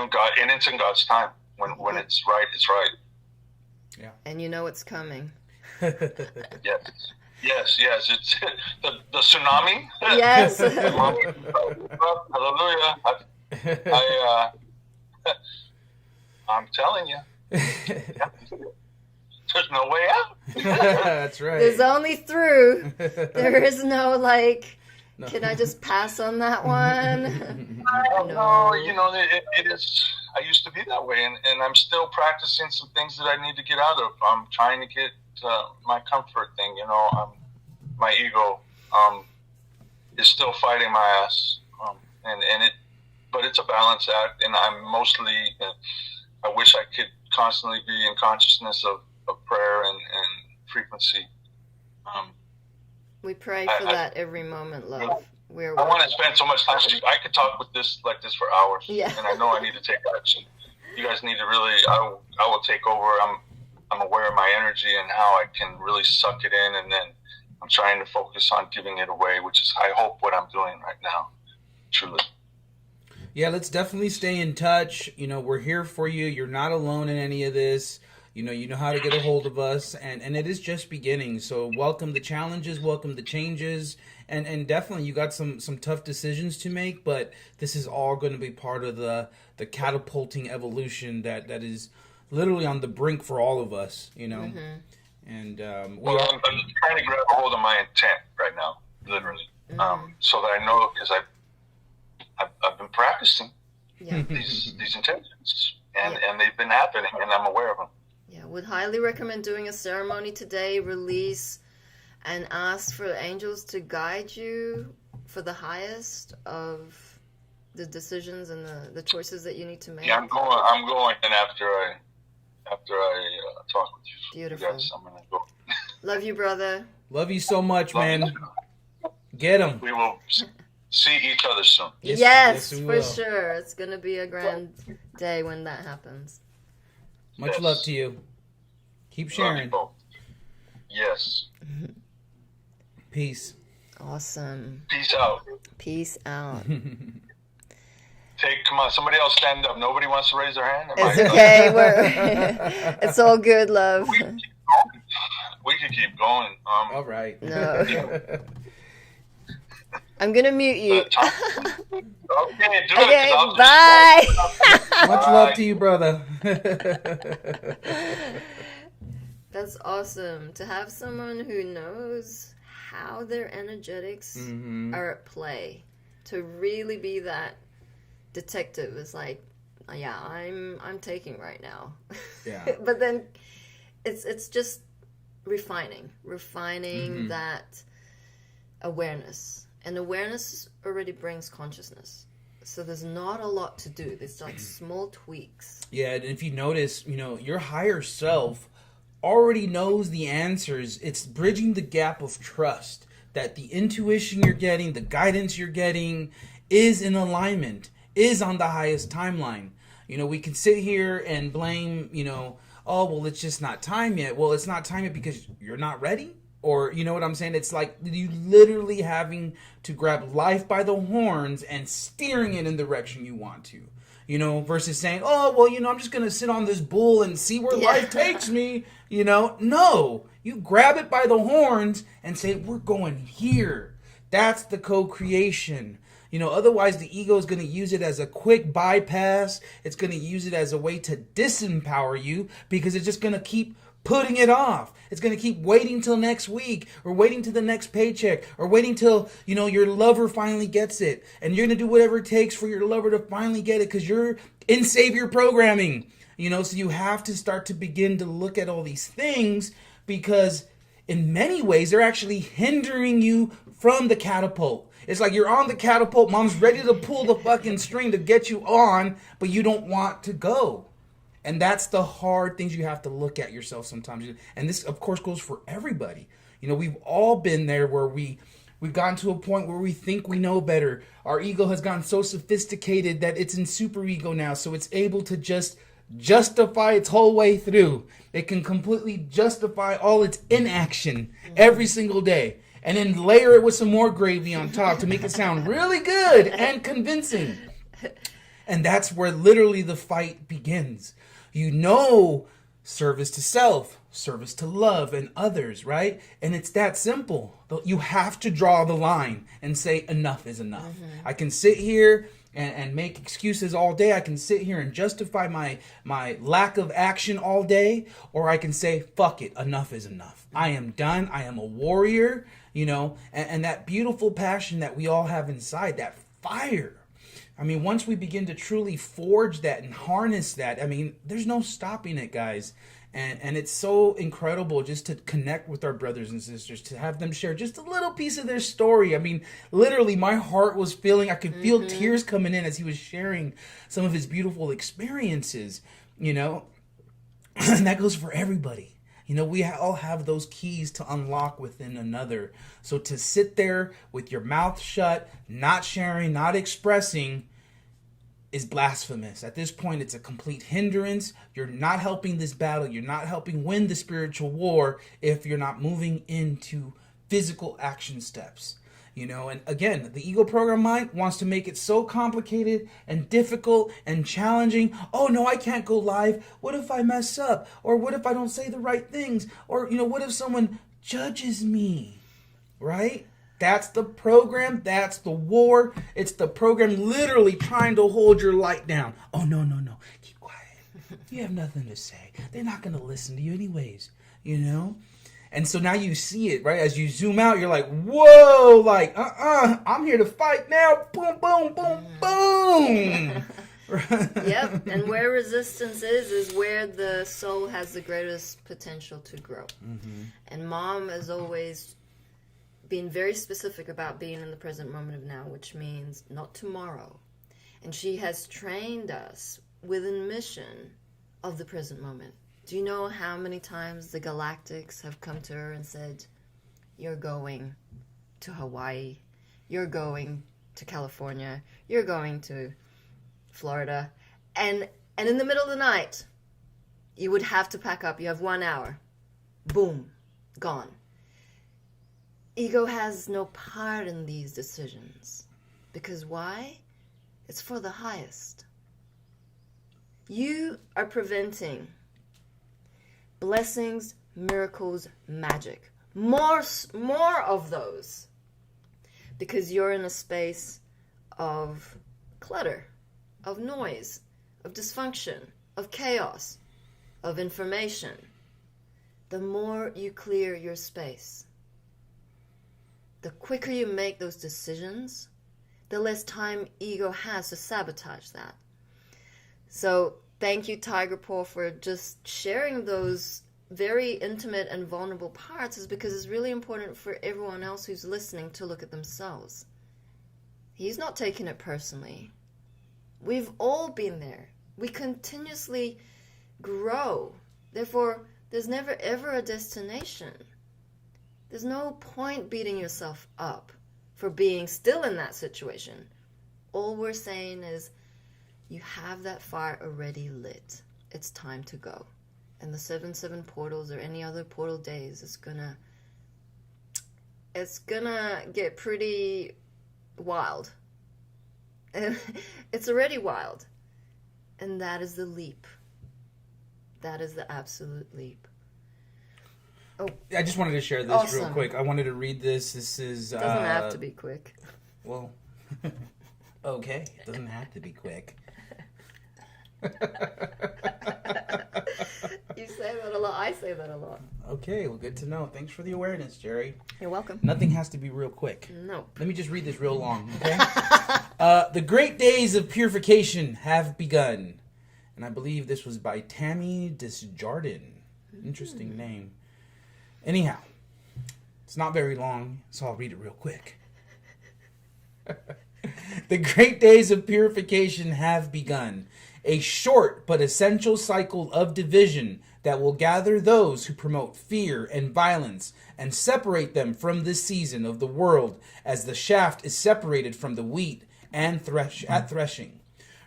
God, and it's in God's time. When it's right, it's right. Yeah. And you know it's coming. Yes. It's the tsunami. Yes. Hallelujah. I'm telling you. There's no way out. That's right. There's only through. There is no no. Can I just pass on that one? No, it is. I used to be that way, and I'm still practicing some things that I need to get out of. I'm trying to get my comfort thing. My ego is still fighting my ass, but it's a balance act, and I'm mostly. I wish I could constantly be in consciousness of prayer and frequency. We pray for that every moment, love. I want to spend so much time with you. I could talk with this for hours, and I know I need to take action. You guys need to really. I will take over. I'm aware of my energy and how I can really suck it in, and then I'm trying to focus on giving it away, which is I hope what I'm doing right now, truly. Yeah, let's definitely stay in touch. We're here for you. You're not alone in any of this. You know how to get a hold of us, and it is just beginning. So welcome the challenges, welcome the changes, and definitely you got some tough decisions to make, but this is all going to be part of the catapulting evolution that is literally on the brink for all of us, And I'm trying to grab a hold of my intent right now, literally, so that I know, because I've been practicing these intentions, and they've been happening, and I'm aware of them. Yeah, would highly recommend doing a ceremony today, release, and ask for angels to guide you for the highest of the decisions and the choices that you need to make. Yeah, I'm going, and after I talk with you. Beautiful. You guys, I'm gonna go. Love you, brother. Love you so much, man. Get him. We will see each other soon. Yes, we for will. sure. It's gonna be a grand day when that happens. Much love to you. Keep sharing. Love you both. Yes. Peace. Awesome. Peace out. Peace out. Come on, somebody else stand up. Nobody wants to raise their hand? It's okay. It's all good, love. We can keep going. All right. No. I'm going to mute you. Okay, do it. Okay, 'Cause I'll bye. Much love to you, brother. That's awesome to have someone who knows how their energetics are at play, to really be that detective. Is like, yeah, I'm taking right now. Yeah. But then it's just refining that awareness, and awareness already brings consciousness. So there's not a lot to do. There's like small tweaks. Yeah, and if you notice, your higher self already knows the answers. It's bridging the gap of trust that the intuition you're getting, the guidance you're getting is in alignment, is on the highest timeline. We can sit here and blame, oh, well, it's just not time yet. Well, it's not time yet because you're not ready. Or, you know what I'm saying? It's like you literally having to grab life by the horns and steering it in the direction you want to. versus saying, oh, well, I'm just going to sit on this bull and see where Yeah. life takes me, No, you grab it by the horns and say, we're going here. That's the co-creation. Otherwise the ego is going to use it as a quick bypass. It's going to use it as a way to disempower you because it's just going to keep putting it off. It's going to keep waiting till next week or waiting till the next paycheck or waiting till, your lover finally gets it. And you're going to do whatever it takes for your lover to finally get it because you're in savior programming. So you have to start to begin to look at all these things because in many ways they're actually hindering you from the catapult. It's like you're on the catapult, mom's ready to pull the fucking string to get you on, but you don't want to go. And that's the hard things you have to look at yourself sometimes. And this, of course, goes for everybody. We've all been there where we've gotten to a point where we think we know better. Our ego has gotten so sophisticated that it's in super ego now, so it's able to just justify its whole way through. It can completely justify all its inaction every single day. And then layer it with some more gravy on top to make it sound really good and convincing. And that's where literally the fight begins. Service to self, service to love and others, right? And it's that simple. You have to draw the line and say enough is enough. I can sit here and make excuses all day. I can sit here and justify my lack of action all day. Or I can say, fuck it, enough is enough. I am done. I am a warrior. And that beautiful passion that we all have inside, that fire. Once we begin to truly forge that and harness that, there's no stopping it, guys. And it's so incredible just to connect with our brothers and sisters, to have them share just a little piece of their story. Literally, my heart was feeling, I could feel tears coming in as he was sharing some of his beautiful experiences, And that goes for everybody. We all have those keys to unlock within another. So to sit there with your mouth shut, not sharing, not expressing, is blasphemous. At this point, it's a complete hindrance. You're not helping this battle. You're not helping win the spiritual war if you're not moving into physical action steps. And again, the ego program mind wants to make it so complicated and difficult and challenging. Oh no, I can't go live. What if I mess up? Or what if I don't say the right things? Or, what if someone judges me? Right? That's the program. That's the war. It's the program literally trying to hold your light down. Oh, no. Keep quiet. You have nothing to say. They're not going to listen to you anyways, And so now you see it, right? As you zoom out, you're like, whoa, like, I'm here to fight now. Boom, boom, boom, boom. Yep, and where resistance is where the soul has the greatest potential to grow. And Mom has always been very specific about being in the present moment of now, which means not tomorrow. And she has trained us within mission of the present moment. Do you know how many times the Galactics have come to her and said, you're going to Hawaii, you're going to California, you're going to Florida, and in the middle of the night, you would have to pack up. You have 1 hour. Boom. Gone. Ego has no part in these decisions. Because why? It's for the highest. You are preventing blessings, miracles, magic. More of those. Because you're in a space of clutter, of noise, of dysfunction, of chaos, of information. The more you clear your space, the quicker you make those decisions, the less time ego has to sabotage that. So thank you, Tiger Paw, for just sharing those very intimate and vulnerable parts, is because it's really important for everyone else who's listening to look at themselves. He's not taking it personally. We've all been there. We continuously grow. Therefore, there's never ever a destination. There's no point beating yourself up for being still in that situation. All we're saying is you have that fire already lit. It's time to go. And the 7/7 portals or any other portal days, it's gonna get pretty wild. It's already wild. And that is the leap. That is the absolute leap. Oh, I just wanted to share this real quick. I wanted to read this. This is... doesn't have to be quick. Well, okay. It doesn't have to be quick. You say that a lot. I say that a lot. Okay, well, good to know. Thanks for the awareness, Jerry. You're welcome. Nothing has to be real quick. No. Let me just read this real long, okay? The great days of purification have begun. And I believe this was by Tammy Desjardins. Interesting name. Anyhow, it's not very long, so I'll read it real quick. The great days of purification have begun. A short but essential cycle of division that will gather those who promote fear and violence and separate them from this season of the world as the shaft is separated from the wheat and at threshing.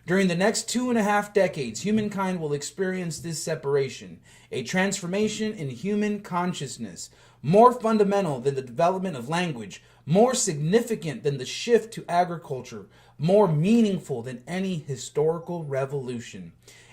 During the next 2.5 decades, humankind will experience this separation, a transformation in human consciousness, more fundamental than the development of language, more significant than the shift to agriculture, more meaningful than any historical revolution.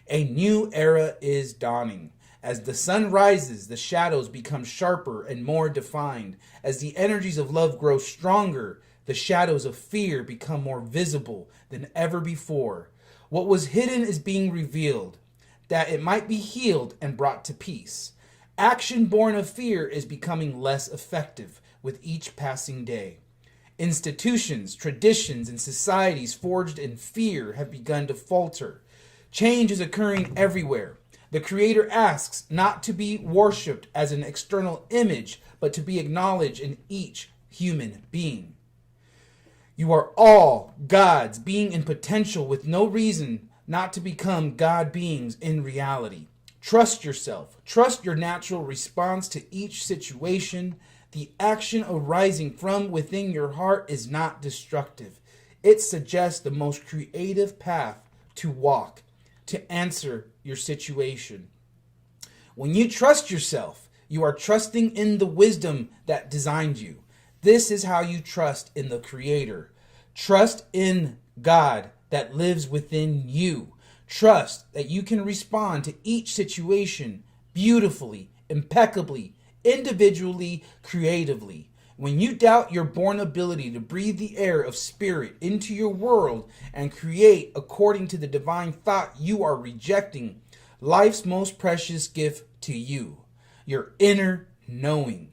A new era is dawning. As the sun rises, the shadows become sharper and more defined. As the energies of love grow stronger, the shadows of fear become more visible than ever before. What was hidden is being revealed, that it might be healed and brought to peace. Action born of fear is becoming less effective with each passing day. Institutions, traditions, and societies forged in fear have begun to falter. Change is occurring everywhere. The Creator asks not to be worshipped as an external image, but to be acknowledged in each human being. You are all gods, being in potential with no reason not to become God beings in reality. Trust yourself. Trust your natural response to each situation. The action arising from within your heart is not destructive. It suggests the most creative path to walk, to answer your situation. When you trust yourself, you are trusting in the wisdom that designed you. This is how you trust in the Creator. Trust in God that lives within you. Trust that you can respond to each situation beautifully, impeccably, individually, creatively. When you doubt your born ability to breathe the air of spirit into your world and create according to the divine thought, you are rejecting life's most precious gift to you, your inner knowing,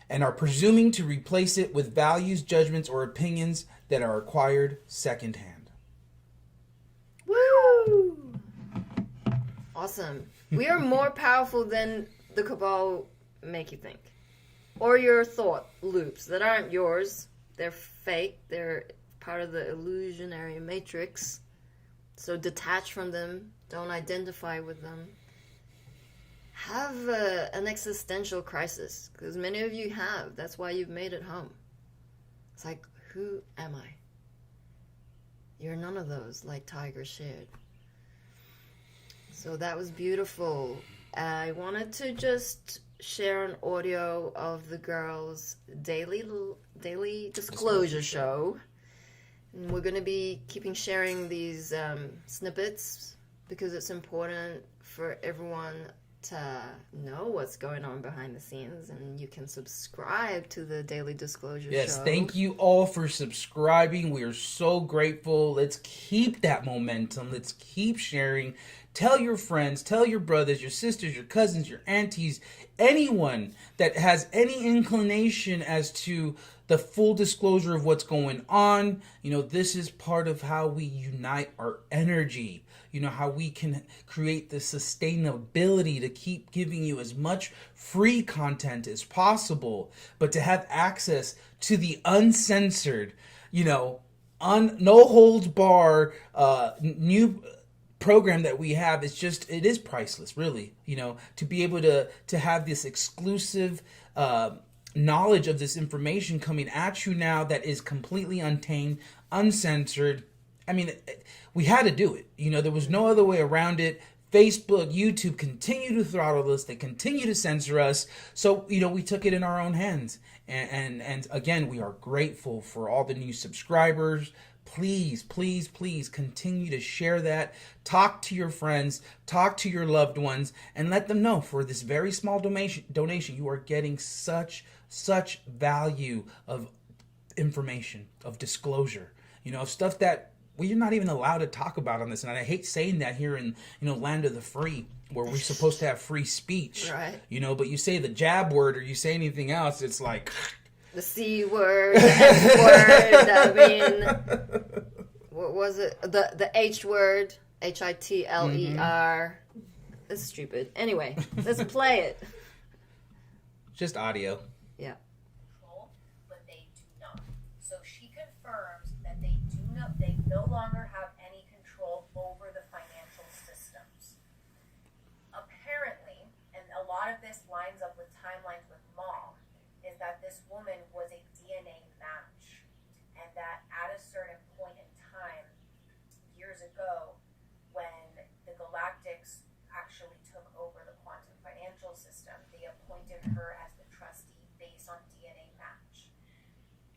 and are presuming to replace it with values, judgments, or opinions that are acquired secondhand. Woo! Awesome. We are more powerful than the cabal make you think. Or your thought loops that aren't yours. They're fake. They're part of the illusionary matrix. So detach from them. Don't identify with them. Have an existential crisis. Because many of you have. That's why you've made it home. It's like, who am I? You're none of those, like Tiger shared. So that was beautiful. I wanted to just share an audio of the girls' daily disclosure show. And we're going to be keeping sharing these snippets because it's important for everyone to know what's going on behind the scenes, and you can subscribe to the Daily Disclosure Show. Yes, thank you all for subscribing. We are so grateful. Let's keep that momentum. Let's keep sharing. Tell your friends, tell your brothers, your sisters, your cousins, your aunties, anyone that has any inclination as to the full disclosure of what's going on. You know, this is part of how we unite our energy. You know, how we can create the sustainability to keep giving you as much free content as possible, but to have access to the uncensored, you know, no holds bar, new program that we have. Is just, it is priceless, really. You know, to be able to have this exclusive knowledge of this information coming at you now that is completely untamed, uncensored. I mean, we had to do it. You know, there was no other way around it. Facebook, YouTube continue to throttle us. They continue to censor us. So, you know, we took it in our own hands. And again, we are grateful for all the new subscribers. please, please, please continue to share that. Talk to your friends, talk to your loved ones, and let them know for this very small donation, you are getting such value of information, of disclosure, of stuff that you're not even allowed to talk about on this. And I hate saying that here in, land of the free, where we're supposed to have free speech, right? But you say the jab word or you say anything else, it's like the C word, the F word. I mean, what was it? The H word, HITLER. It's stupid. Anyway, let's play it. Just audio. Yeah. But they do not. So she confirms that they no longer have any control over the financial systems. Apparently, and a lot of this lines up with timelines with Mom, is that this woman was a DNA match, and that at a certain point in time, years ago, when the Galactics actually took over the quantum financial system, they appointed her as the trustee based on DNA match.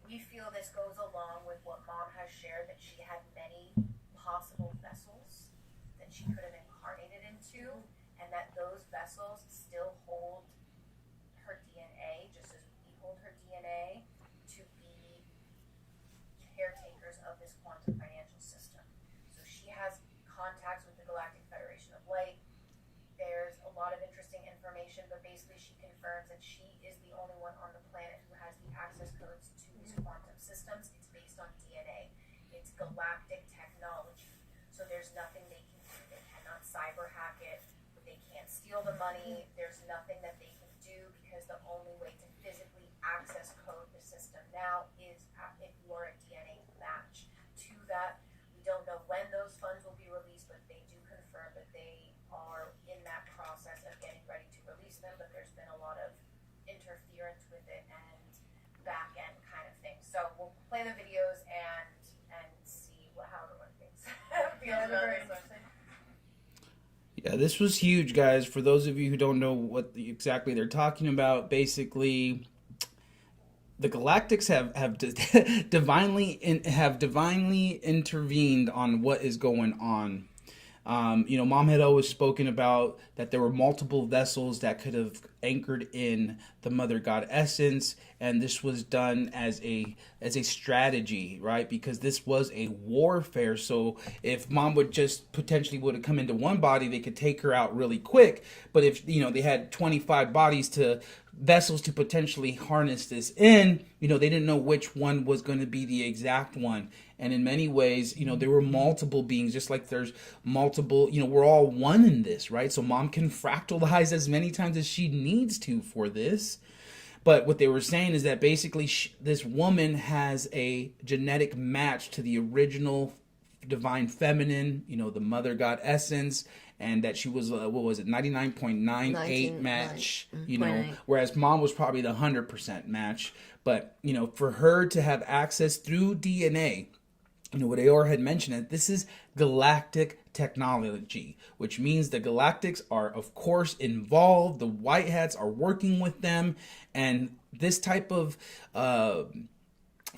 We feel this goes along with what Mom has shared, that she had many possible vessels that she could have incarnated into, and that those vessels still hold her DNA, just as we hold her DNA, to be caretakers of this quantum financial system. So she has contacts with the Galactic Federation of Light. There's a lot of interesting information, but basically she confirms that she is the only one on the planet who has the access codes to these quantum systems. It's based on DNA. It's galactic technology. So there's nothing they can do. They cannot cyber hack it. They can't steal the money. There's nothing that they can do, because the only way to physically access code the system now is if you are a DNA match to that. We don't know when those funds will be released, but they do confirm that they are in that process of getting ready to release them, but there's been a lot of interference with it and back end kind of thing. So we'll play the videos and see how everyone thinks. Feels about this. Yeah, this was huge, guys. For those of you who don't know what exactly they're talking about, basically, the Galactics have divinely intervened on what is going on. Mom had always spoken about that there were multiple vessels that could have anchored in the Mother God Essence, and this was done as a strategy, right? Because this was a warfare. So if Mom would just potentially would have come into one body, they could take her out really quick. But if they had 25 vessels to potentially harness this in, they didn't know which one was going to be the exact one. And in many ways, there were multiple beings, just like there's multiple, we're all one in this, right? So Mom can fractalize as many times as she needs to for this. But what they were saying is that basically this woman has a genetic match to the original divine feminine, the Mother God Essence, and that she was, 99.98 match, whereas Mom was probably the 100% match. But, for her to have access through DNA, what Aor had mentioned, that this is galactic technology, which means the Galactics are, of course, involved. The White Hats are working with them. And this type of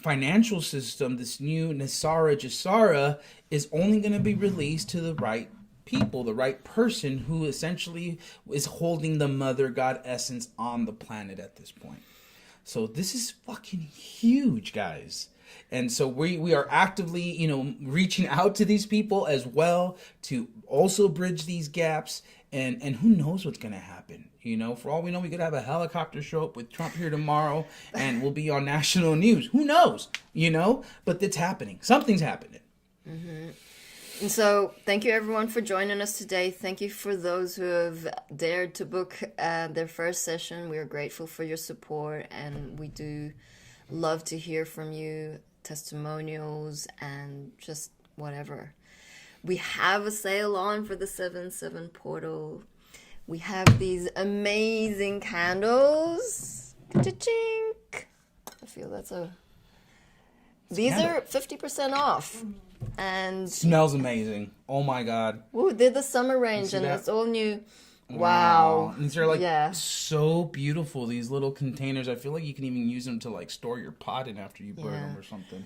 financial system, this new Nasara Jasara, is only going to be released to the right people, the right person who essentially is holding the Mother God Essence on the planet at this point. So this is fucking huge, guys. And so we are actively, reaching out to these people as well to also bridge these gaps. And who knows what's going to happen? For all we know, we could have a helicopter show up with Trump here tomorrow and we'll be on national news. Who knows? But it's happening. Something's happening. Mm-hmm. And so thank you, everyone, for joining us today. Thank you for those who have dared to book their first session. We are grateful for your support, and we do love to hear from you, testimonials, and just whatever. We have a sale on for the 7/7 portal. We have these amazing candles. Cha-chink. I feel these are 50% off. And smells amazing. Oh my God. Ooh, they're the summer range, and it's all new. Wow. These are like Yeah. so beautiful. These little containers. I feel like you can even use them to like store your pot in after you burn Yeah. them or something.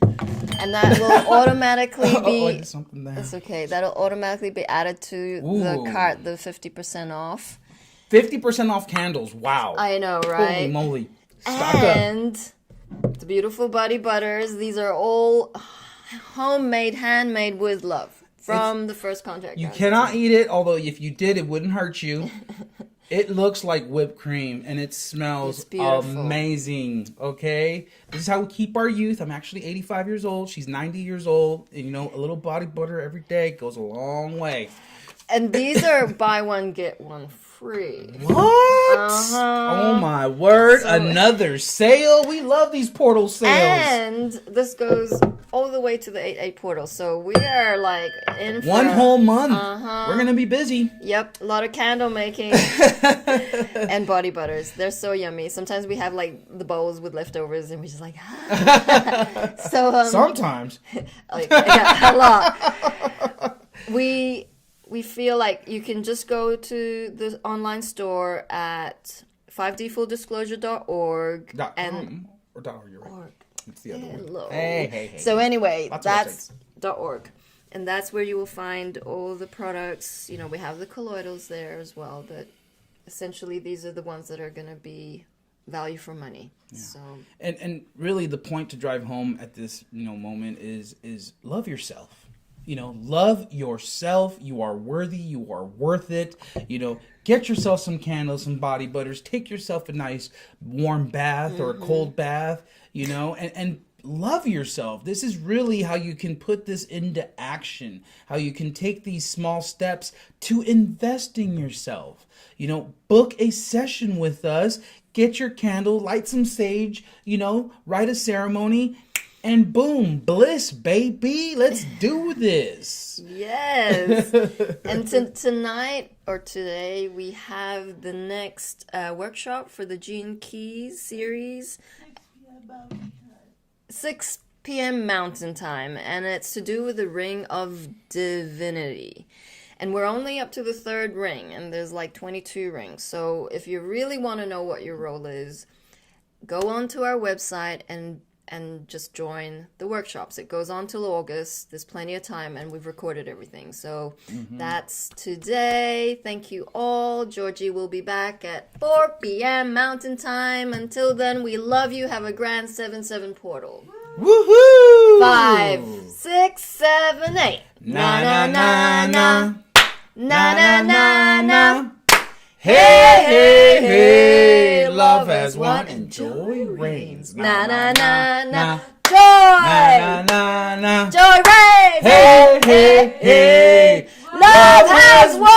And that will automatically Oh, be. there's something there. It's okay. That'll automatically be added to the Ooh. cart, the 50% off. 50% off candles. Wow. I know, Holy right? moly. Stock up. And the beautiful body butters. These are all homemade, handmade with love from the first contact. You cannot eat it, although if you did, it wouldn't hurt you. It looks like whipped cream, and it smells It's beautiful. amazing, okay? This is how we keep our youth. I'm actually 85 years old. She's 90 years old. And, you know, a little body butter every day goes a long way. And these are buy one, get one free. What? Uh-huh. Oh, my word. So- Another sale? We love these portal sales. And this goes all the way to the 8/8 portal. So we are like in for... One whole month. Uh-huh. We're going to be busy. Yep, a lot of candle making and body butters. They're so yummy. Sometimes we have like the bowls with leftovers, and we're just like, so Sometimes. like, yeah, a lot. We feel like you can just go to the online store at 5dfulldisclosure.org .com or .org, you're right. org. It's the other one. Hello. Hey. So anyway, Lots of that's .org. And that's where you will find all the products. You know, we have the colloidals there as well, but essentially these are the ones that are going to be value for money. Yeah. So And really the point to drive home at this, you know, moment is love yourself. You know, love yourself. You are worthy. You are worth it. You know, get yourself some candles, some body butters. Take yourself a nice warm bath or a cold bath, you know, and love yourself. This is really how you can put this into action, how you can take these small steps to invest in yourself. You know, book a session with us, get your candle, light some sage, you know, write a ceremony, and boom, bliss, baby. Let's do this. yes. And tonight or today, we have the next workshop for the Gene Keys series. 6 p.m. Mountain Time, and it's to do with the Ring of Divinity. And we're only up to the 3rd ring, and there's like 22 rings. So if you really want to know what your role is, go onto our website and just join the workshops. It goes on till August. There's plenty of time, and we've recorded everything. So that's today. Thank you all. Georgie will be back at 4 p.m. Mountain Time. Until then, we love you. Have a grand 7/7 portal. Woohoo! 5, 6, 7, 8. Na na na na. Na na na na. Hey, hey, hey, love has won and joy reigns. Na na na na. Joy! Na na na. Joy reigns! Hey, hey, hey, Love has won!